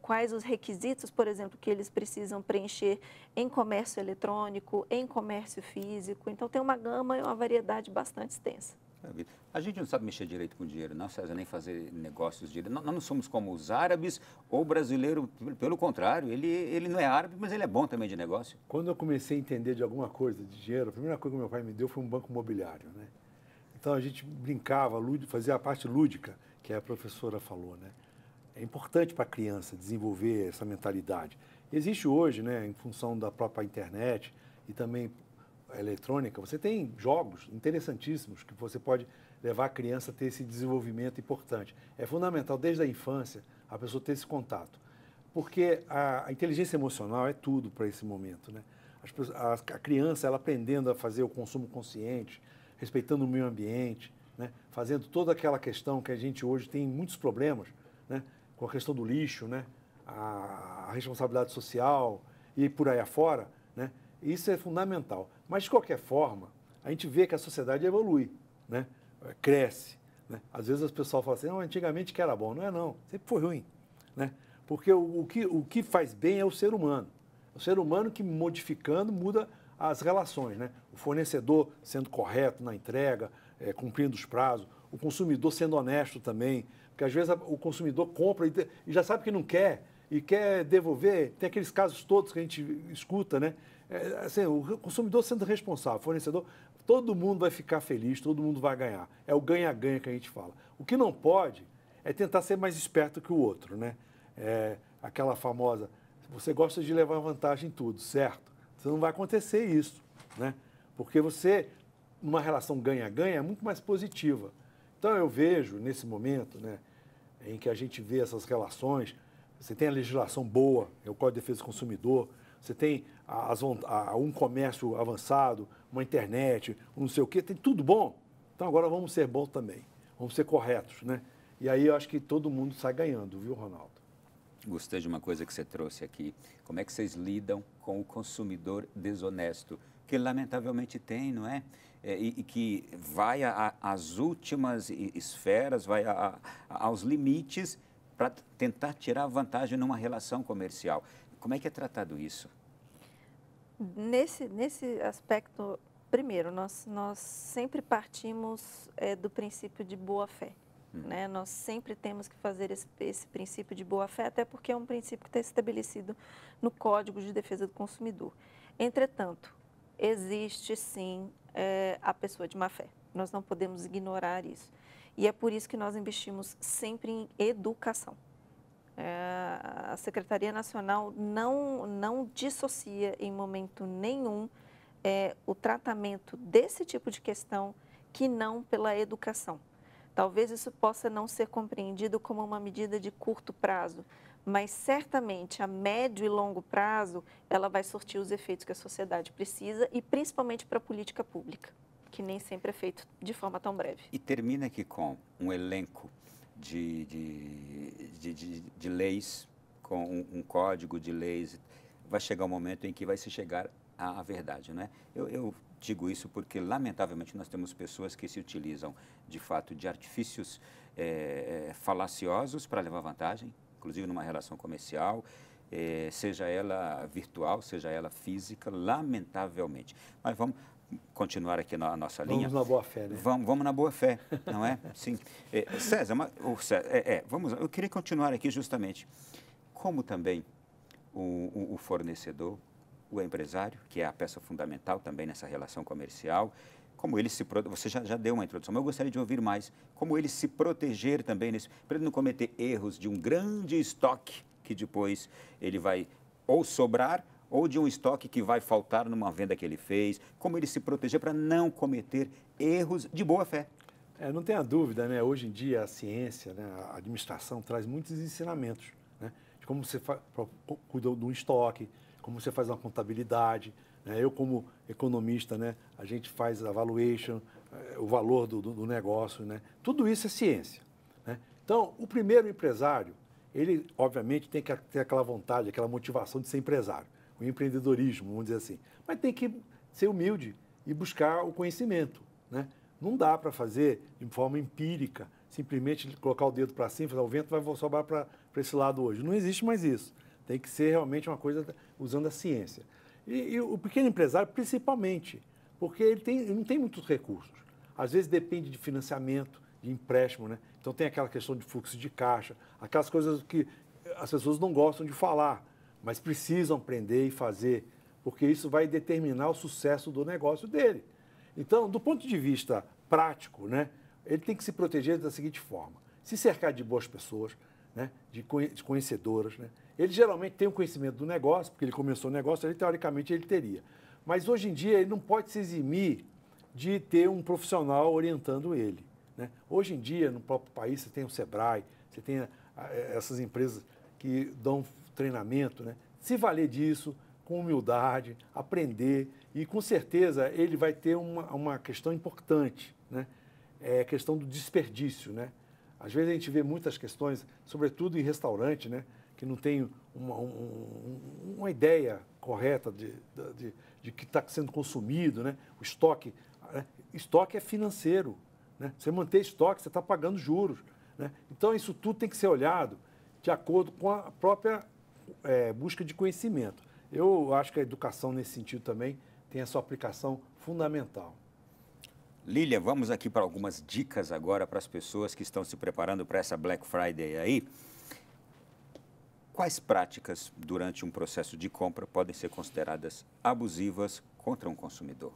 quais os requisitos, por exemplo, que eles precisam preencher em comércio eletrônico, em comércio físico. Então, tem uma gama e uma variedade bastante extensa. A gente não sabe mexer direito com dinheiro, não, César, nem fazer negócios direito. Nós não somos como os árabes ou o brasileiro, pelo contrário, ele não é árabe, mas ele é bom também de negócio. Quando eu comecei a entender de alguma coisa de dinheiro, a primeira coisa que meu pai me deu foi um banco imobiliário, né? Então a gente brincava, fazia a parte lúdica, que a professora falou, né? É importante para a criança desenvolver essa mentalidade. Existe hoje, né, em função da própria internet e também eletrônica, você tem jogos interessantíssimos que você pode levar a criança a ter esse desenvolvimento importante. É fundamental, desde a infância, a pessoa ter esse contato. Porque a inteligência emocional é tudo para esse momento, né? A criança, ela aprendendo a fazer o consumo consciente, respeitando o meio ambiente, né? Fazendo toda aquela questão que a gente hoje tem muitos problemas, né? Com a questão do lixo, né? A responsabilidade social e por aí afora, né? Isso é fundamental. Mas, de qualquer forma, a gente vê que a sociedade evolui, né? Cresce, né? Às vezes as pessoas falam assim, não, antigamente que era bom. Não é não, sempre foi ruim, né? Porque o que faz bem é o ser humano. O ser humano que, modificando, muda as relações, né? O fornecedor sendo correto na entrega, cumprindo os prazos, o consumidor sendo honesto também, porque às vezes o consumidor compra e já sabe que não quer e quer devolver. Tem aqueles casos todos que a gente escuta, né? Assim, o consumidor sendo responsável, o fornecedor, todo mundo vai ficar feliz, todo mundo vai ganhar. É o ganha-ganha que a gente fala. O que não pode é tentar ser mais esperto que o outro, né? Aquela famosa, você gosta de levar vantagem em tudo, certo? Você não vai acontecer isso, né? Porque você, numa relação ganha-ganha, é muito mais positiva. Então, eu vejo, nesse momento, né, em que a gente vê essas relações, você tem a legislação boa, é o Código de Defesa do Consumidor, você tem um comércio avançado, uma internet, um não sei o quê, tem tudo bom. Então, agora vamos ser bons também, vamos ser corretos, né? E aí eu acho que todo mundo sai ganhando, viu, Ronaldo? Gostei de uma coisa que você trouxe aqui. Como é que vocês lidam com o consumidor desonesto? Que lamentavelmente tem, não é? E que vai às últimas esferas, vai aos limites para tentar tirar vantagem numa relação comercial. Como é que é tratado isso? Nesse aspecto, primeiro, nós sempre partimos do princípio de boa-fé. Né? Nós sempre temos que fazer esse princípio de boa-fé, até porque é um princípio que está estabelecido no Código de Defesa do Consumidor. Entretanto, existe sim a pessoa de má-fé. Nós não podemos ignorar isso. E é por isso que nós investimos sempre em educação. A Secretaria Nacional não dissocia em momento nenhum o tratamento desse tipo de questão que não pela educação. Talvez isso possa não ser compreendido como uma medida de curto prazo, mas certamente a médio e longo prazo ela vai surtir os efeitos que a sociedade precisa e principalmente para a política pública, que nem sempre é feito de forma tão breve. E termina aqui com um elenco de leis, com um código de leis. Vai chegar um momento em que vai se chegar à verdade, não é? Eu digo isso porque, lamentavelmente, nós temos pessoas que se utilizam, de fato, de artifícios falaciosos para levar vantagem, inclusive numa relação comercial, seja ela virtual, seja ela física, lamentavelmente. Mas vamos continuar aqui na nossa linha. Vamos na boa-fé, né? Vamos na boa-fé, não é? Sim. César, eu queria continuar aqui justamente. Como também o fornecedor, o empresário, que é a peça fundamental também nessa relação comercial, como ele se você já deu uma introdução, mas eu gostaria de ouvir mais, como ele se proteger também, para ele não cometer erros de um grande estoque que depois ele vai ou sobrar ou de um estoque que vai faltar numa venda que ele fez, como ele se proteger para não cometer erros de boa fé. Não tenha dúvida, né? Hoje em dia a ciência, né? A administração traz muitos ensinamentos, né? De como você cuida de um estoque, como você faz uma contabilidade. Eu, como economista, né, a gente faz a valuation, o valor do negócio, né? Tudo isso é ciência, né? Então, o primeiro empresário, ele, obviamente, tem que ter aquela vontade, aquela motivação de ser empresário, o empreendedorismo, vamos dizer assim. Mas tem que ser humilde e buscar o conhecimento, né? Não dá para fazer de forma empírica, simplesmente colocar o dedo para cima e falar, o vento vai sobrar para esse lado hoje. Não existe mais isso. Tem que ser realmente uma coisa usando a ciência. E o pequeno empresário, principalmente, porque ele não tem muitos recursos. Às vezes depende de financiamento, de empréstimo, né? Então tem aquela questão de fluxo de caixa, aquelas coisas que as pessoas não gostam de falar, mas precisam aprender e fazer, porque isso vai determinar o sucesso do negócio dele. Então, do ponto de vista prático, né, ele tem que se proteger da seguinte forma: se cercar de boas pessoas, né, de conhecedoras, né? Ele geralmente tem um conhecimento do negócio, porque ele começou o negócio, teoricamente ele teria. Mas hoje em dia ele não pode se eximir de ter um profissional orientando ele, né? Hoje em dia, no próprio país, você tem o Sebrae, você tem essas empresas que dão treinamento, né? Se valer disso, com humildade, aprender, e com certeza ele vai ter uma questão importante, né? É a questão do desperdício, né? Às vezes a gente vê muitas questões, sobretudo em restaurante, né, que não tem uma ideia correta de que está sendo consumido, né? O estoque, né? Estoque é financeiro, né? Você manter estoque, você está pagando juros, né? Então, isso tudo tem que ser olhado de acordo com a própria busca de conhecimento. Eu acho que a educação, nesse sentido, também tem a sua aplicação fundamental. Lília, vamos aqui para algumas dicas agora para as pessoas que estão se preparando para essa Black Friday aí. Quais práticas durante um processo de compra podem ser consideradas abusivas contra um consumidor?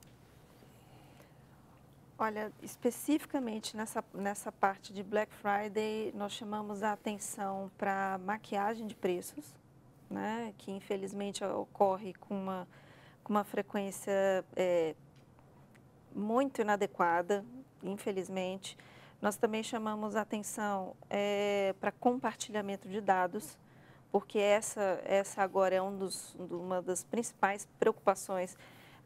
Olha, especificamente nessa parte de Black Friday, nós chamamos a atenção para maquiagem de preços, né, que infelizmente ocorre com uma frequência muito inadequada, infelizmente. Nós também chamamos a atenção para compartilhamento de dados, porque essa agora é uma das principais preocupações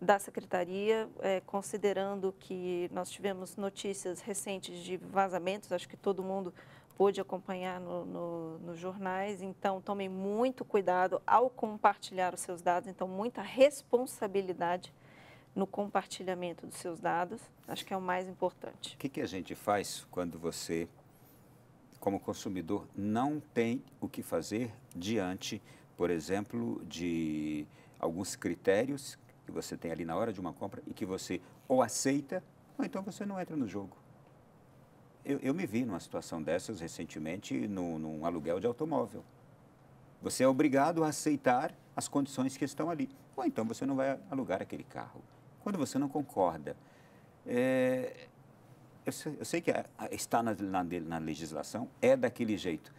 da Secretaria, considerando que nós tivemos notícias recentes de vazamentos, acho que todo mundo pôde acompanhar nos jornais, então tomem muito cuidado ao compartilhar os seus dados, então muita responsabilidade no compartilhamento dos seus dados, acho que é o mais importante. O que a gente faz quando você, como consumidor, não tem o que fazer diante, por exemplo, de alguns critérios que você tem ali na hora de uma compra e que você ou aceita ou então você não entra no jogo? Eu me vi numa situação dessas recentemente num aluguel de automóvel. Você é obrigado a aceitar as condições que estão ali, ou então você não vai alugar aquele carro. Quando você não concorda, eu sei que está na legislação, é daquele jeito,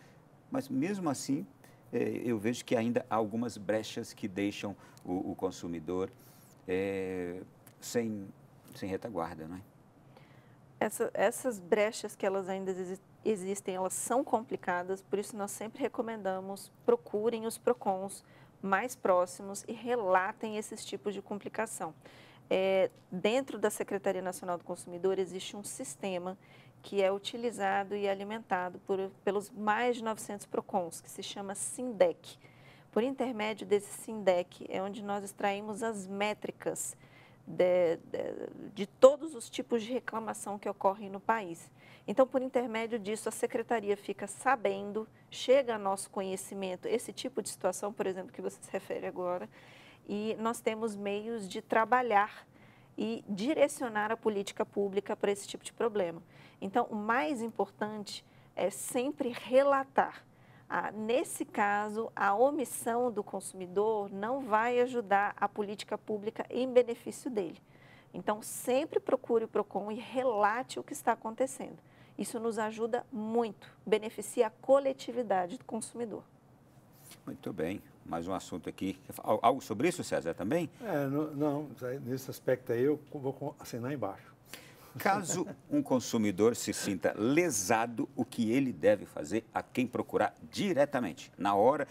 mas mesmo assim eu vejo que ainda há algumas brechas que deixam o consumidor sem retaguarda, não é? Essas brechas que elas ainda existem, elas são complicadas, por isso nós sempre recomendamos, procurem os PROCONs mais próximos e relatem esses tipos de complicação. Dentro da Secretaria Nacional do Consumidor existe um sistema que é utilizado e alimentado pelos mais de 900 PROCONs, que se chama SINDEC. Por intermédio desse SINDEC é onde nós extraímos as métricas de todos os tipos de reclamação que ocorrem no país. Então, por intermédio disso, a Secretaria fica sabendo, chega a nosso conhecimento esse tipo de situação, por exemplo, que você se refere agora, e nós temos meios de trabalhar e direcionar a política pública para esse tipo de problema. Então, o mais importante é sempre relatar. Nesse caso, a omissão do consumidor não vai ajudar a política pública em benefício dele. Então, sempre procure o PROCON e relate o que está acontecendo. Isso nos ajuda muito, beneficia a coletividade do consumidor. Muito bem. Mais um assunto aqui. Algo sobre isso, César, também? Não, nesse aspecto aí eu vou assinar embaixo. Caso um consumidor se sinta lesado, o que ele deve fazer? A quem procurar diretamente, na hora,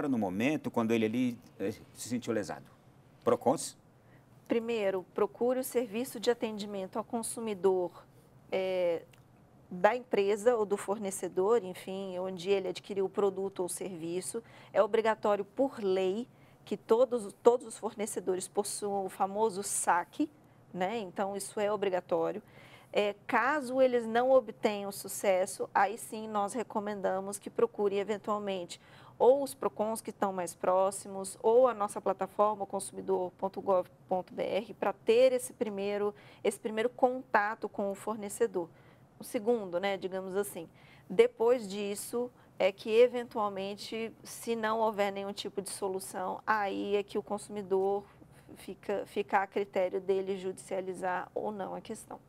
no momento, quando ele ali se sentiu lesado? PROCONs? Primeiro, procure o serviço de atendimento ao consumidor da empresa ou do fornecedor, enfim, onde ele adquiriu o produto ou serviço. É obrigatório por lei que todos os fornecedores possuam o famoso SAC, né? Então, isso é obrigatório. Caso eles não obtenham sucesso, aí sim nós recomendamos que procure eventualmente ou os PROCONs que estão mais próximos, ou a nossa plataforma, consumidor.gov.br, para ter esse primeiro contato com o fornecedor. O segundo, né, digamos assim. Depois disso, é que eventualmente, se não houver nenhum tipo de solução, aí é que o consumidor fica a critério dele judicializar ou não a questão.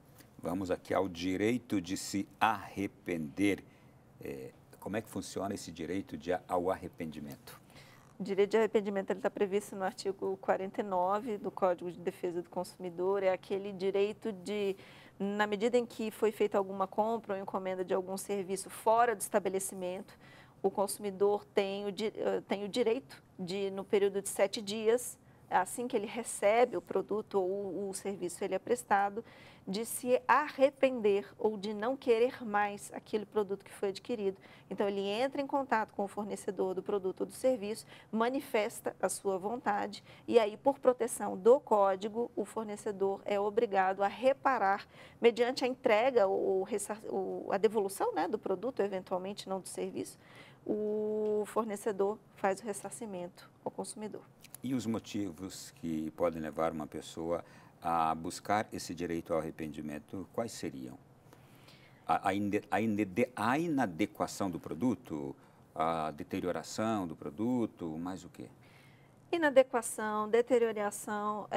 Vamos aqui ao direito de se arrepender. Como é que funciona esse direito ao arrependimento? O direito de arrependimento está previsto no artigo 49 do Código de Defesa do Consumidor. É aquele direito de, na medida em que foi feita alguma compra ou encomenda de algum serviço fora do estabelecimento, o consumidor tem o direito de, no período de 7 dias, assim que ele recebe o produto ou o serviço ele é prestado, de se arrepender ou de não querer mais aquele produto que foi adquirido. Então, ele entra em contato com o fornecedor do produto ou do serviço, manifesta a sua vontade e aí, por proteção do código, o fornecedor é obrigado a reparar, mediante a entrega ou a devolução, né, do produto, eventualmente não do serviço, o fornecedor faz o ressarcimento ao consumidor. E os motivos que podem levar uma pessoa a buscar esse direito ao arrependimento, quais seriam? A inadequação do produto, a deterioração do produto, mais o quê? Inadequação, deterioração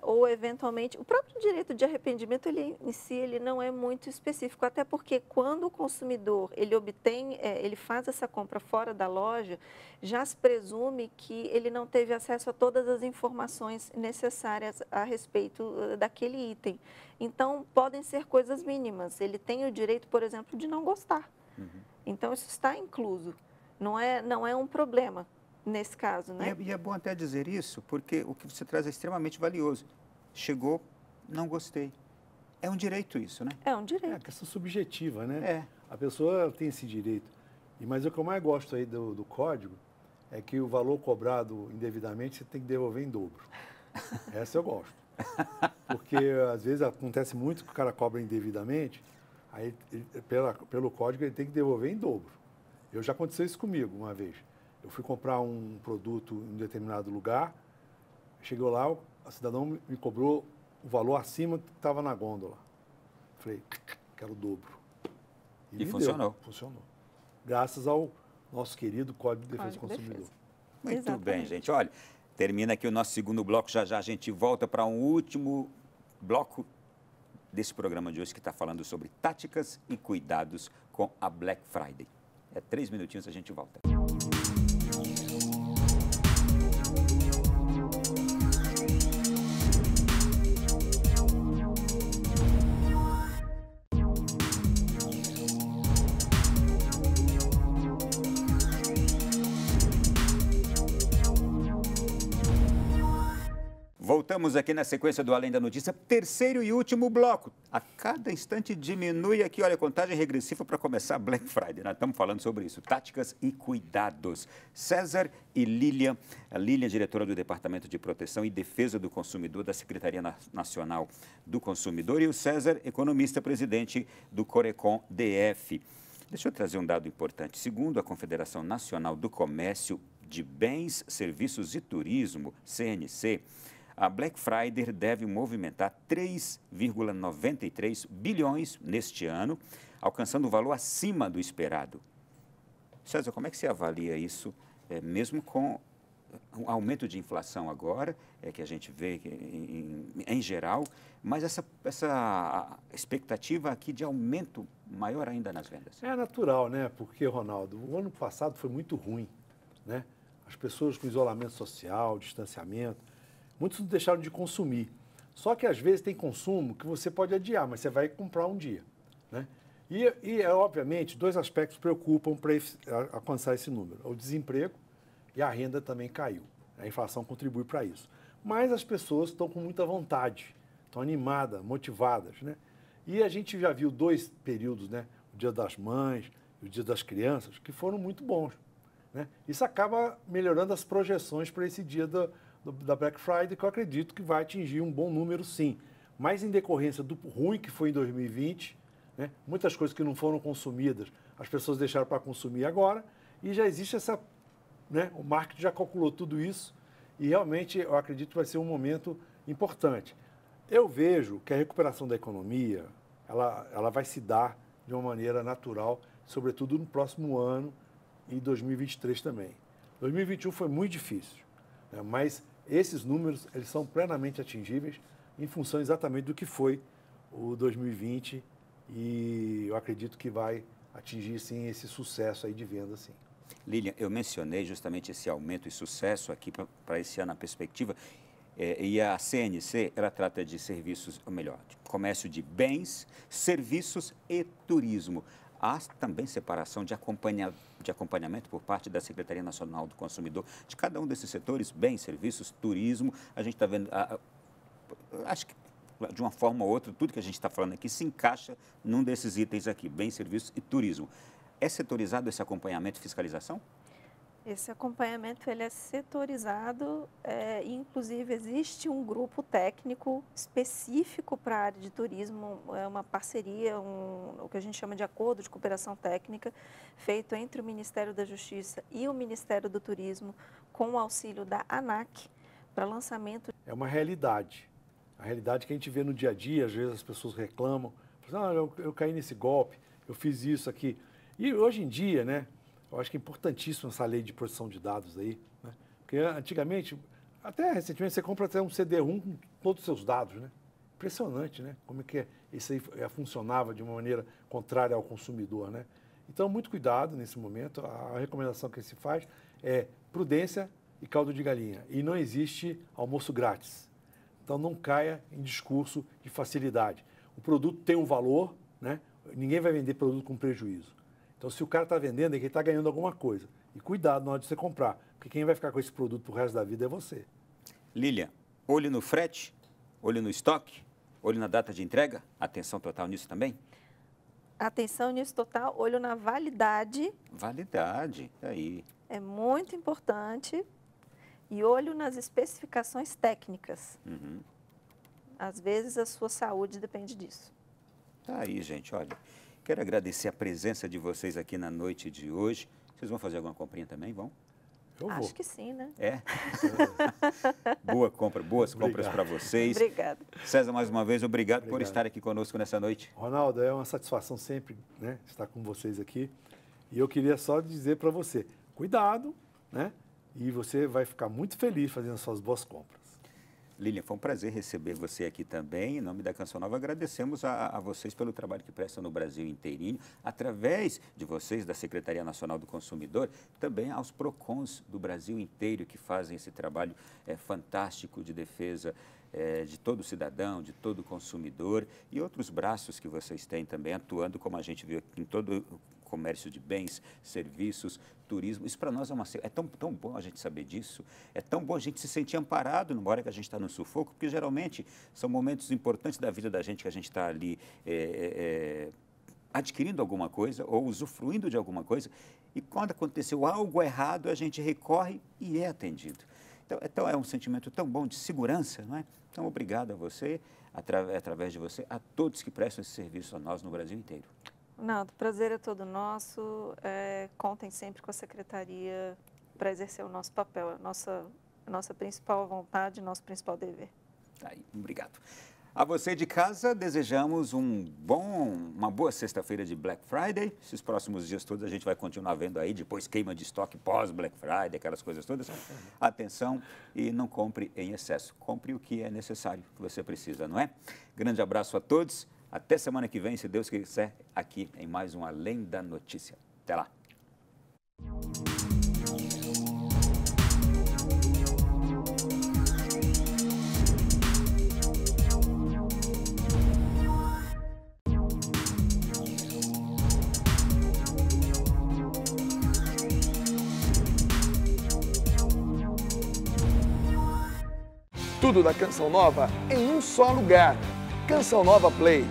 ou eventualmente o próprio direito de arrependimento ele em si ele não é muito específico, até porque quando o consumidor ele faz essa compra fora da loja, já se presume que ele não teve acesso a todas as informações necessárias a respeito daquele item. Então podem ser coisas mínimas. Ele tem o direito, por exemplo, de não gostar. Então isso está incluso. Não é um problema. Nesse caso, né? E é bom até dizer isso, porque o que você traz é extremamente valioso. Chegou, não gostei. É um direito isso, né? É um direito. É uma questão subjetiva, né? A pessoa tem esse direito. Mas o que eu mais gosto aí do código é que o valor cobrado indevidamente você tem que devolver em dobro. Essa eu gosto. Porque, às vezes, acontece muito que o cara cobra indevidamente, aí, pelo código, ele tem que devolver em dobro. Já aconteceu isso comigo uma vez. Eu fui comprar um produto em um determinado lugar, chegou lá, a cidadão me cobrou o valor acima do que estava na gôndola. Falei, quero o dobro. E funcionou. Funcionou. Graças ao nosso querido Código de Defesa do Consumidor. Muito bem, gente. Olha, termina aqui o nosso segundo bloco. Já a gente volta para um último bloco desse programa de hoje que está falando sobre táticas e cuidados com a Black Friday. 3 minutinhos a gente volta. Voltamos aqui na sequência do Além da Notícia, terceiro e último bloco. A cada instante diminui aqui, olha, a contagem regressiva para começar a Black Friday. Nós estamos falando sobre isso, táticas e cuidados. César e Lília, a Lília, diretora do Departamento de Proteção e Defesa do Consumidor da Secretaria Nacional do Consumidor, e o César, economista-presidente do Corecon DF. Deixa eu trazer um dado importante. Segundo a Confederação Nacional do Comércio de Bens, Serviços e Turismo, CNC, a Black Friday deve movimentar 3,93 bilhões neste ano, alcançando um valor acima do esperado. César, como é que você avalia isso, mesmo com um aumento de inflação agora, que a gente vê em geral, mas essa expectativa aqui de aumento maior ainda nas vendas. É natural, né? Porque, Ronaldo, o ano passado foi muito ruim, né? As pessoas com isolamento social, distanciamento, muitos não deixaram de consumir. Só que, às vezes, tem consumo que você pode adiar, mas você vai comprar um dia, né? Obviamente, dois aspectos preocupam para alcançar esse número. O desemprego e a renda também caiu. A inflação contribui para isso. Mas as pessoas estão com muita vontade, estão animadas, motivadas, né? E a gente já viu 2 períodos, né? O Dia das Mães e o Dia das Crianças, que foram muito bons, né? Isso acaba melhorando as projeções para esse dia da Black Friday, que eu acredito que vai atingir um bom número, sim. Mas em decorrência do ruim que foi em 2020, né? Muitas coisas que não foram consumidas, as pessoas deixaram para consumir agora, e já existe essa, né? O marketing já calculou tudo isso, e realmente eu acredito que vai ser um momento importante. Eu vejo que a recuperação da economia, ela vai se dar de uma maneira natural, sobretudo no próximo ano e 2023 também. 2021 foi muito difícil, né? Mas esses números eles são plenamente atingíveis em função exatamente do que foi o 2020, e eu acredito que vai atingir, sim, esse sucesso aí de venda, sim. Lilian, eu mencionei justamente esse aumento e sucesso aqui para esse ano, a perspectiva, e a CNC, ela trata de serviços, ou melhor, de comércio de bens, serviços e turismo. Há também separação de acompanhamento por parte da Secretaria Nacional do Consumidor de cada um desses setores, bens, serviços, turismo. A gente está vendo, acho que de uma forma ou outra, tudo que a gente está falando aqui se encaixa num desses itens aqui, bens, serviços e turismo. É setorizado esse acompanhamento e fiscalização? Esse acompanhamento ele é setorizado, inclusive existe um grupo técnico específico para a área de turismo, é uma parceria, o que a gente chama de acordo de cooperação técnica, feito entre o Ministério da Justiça e o Ministério do Turismo, com o auxílio da ANAC, para lançamento. É uma realidade. A realidade que a gente vê no dia a dia, às vezes as pessoas reclamam, eu caí nesse golpe, eu fiz isso aqui. E hoje em dia, né, eu acho que é importantíssima essa lei de proteção de dados aí, né? Porque antigamente, até recentemente, você compra até um CD-ROM com todos os seus dados, né? Impressionante, né? Como é que isso aí funcionava de uma maneira contrária ao consumidor, né? Então, muito cuidado nesse momento. A recomendação que se faz é prudência e caldo de galinha. E não existe almoço grátis. Então, não caia em discurso de facilidade. O produto tem um valor, né? Ninguém vai vender produto com prejuízo. Então, se o cara está vendendo, é que ele está ganhando alguma coisa. E cuidado na hora de você comprar, porque quem vai ficar com esse produto pro resto da vida é você. Lilian, olho no frete, olho no estoque, olho na data de entrega, atenção total nisso também? Atenção nisso total, olho na validade. Validade, aí. É muito importante. E olho nas especificações técnicas. Uhum. Às vezes a sua saúde depende disso. Tá aí, gente, olha. Quero agradecer a presença de vocês aqui na noite de hoje. Vocês vão fazer alguma comprinha também, vão? Eu vou. Acho que sim, né? É? Boa compra, boas compras para vocês. Obrigada. César, mais uma vez, obrigado por estar aqui conosco nessa noite. Ronaldo, é uma satisfação sempre, né, estar com vocês aqui. E eu queria só dizer para você, cuidado, né? E você vai ficar muito feliz fazendo suas boas compras. Lilian, foi um prazer receber você aqui também. Em nome da Canção Nova, agradecemos a vocês pelo trabalho que prestam no Brasil inteirinho, através de vocês, da Secretaria Nacional do Consumidor, também aos PROCONs do Brasil inteiro, que fazem esse trabalho fantástico de defesa de todo cidadão, de todo consumidor, e outros braços que vocês têm também, atuando, como a gente viu aqui, em todo o comércio de bens, serviços, turismo. Isso para nós é tão bom a gente saber disso, é tão bom a gente se sentir amparado numa hora que a gente está no sufoco, porque geralmente são momentos importantes da vida da gente que a gente está ali adquirindo alguma coisa ou usufruindo de alguma coisa, e quando aconteceu algo errado, a gente recorre e é atendido. Então é um sentimento tão bom de segurança, não é? Então, obrigado a você, através de você, a todos que prestam esse serviço a nós no Brasil inteiro. Ronaldo, o prazer é todo nosso. Contem sempre com a Secretaria para exercer o nosso papel, a nossa principal vontade, nosso principal dever. Tá aí, obrigado. A você de casa, desejamos uma boa sexta-feira de Black Friday. Esses próximos dias todos a gente vai continuar vendo aí, depois queima de estoque pós-Black Friday, aquelas coisas todas. Atenção e não compre em excesso. Compre o que é necessário, que você precisa, não é? Grande abraço a todos. Até semana que vem, se Deus quiser, aqui em mais um Além da Notícia. Até lá. Tudo da Canção Nova em um só lugar. Canção Nova Play.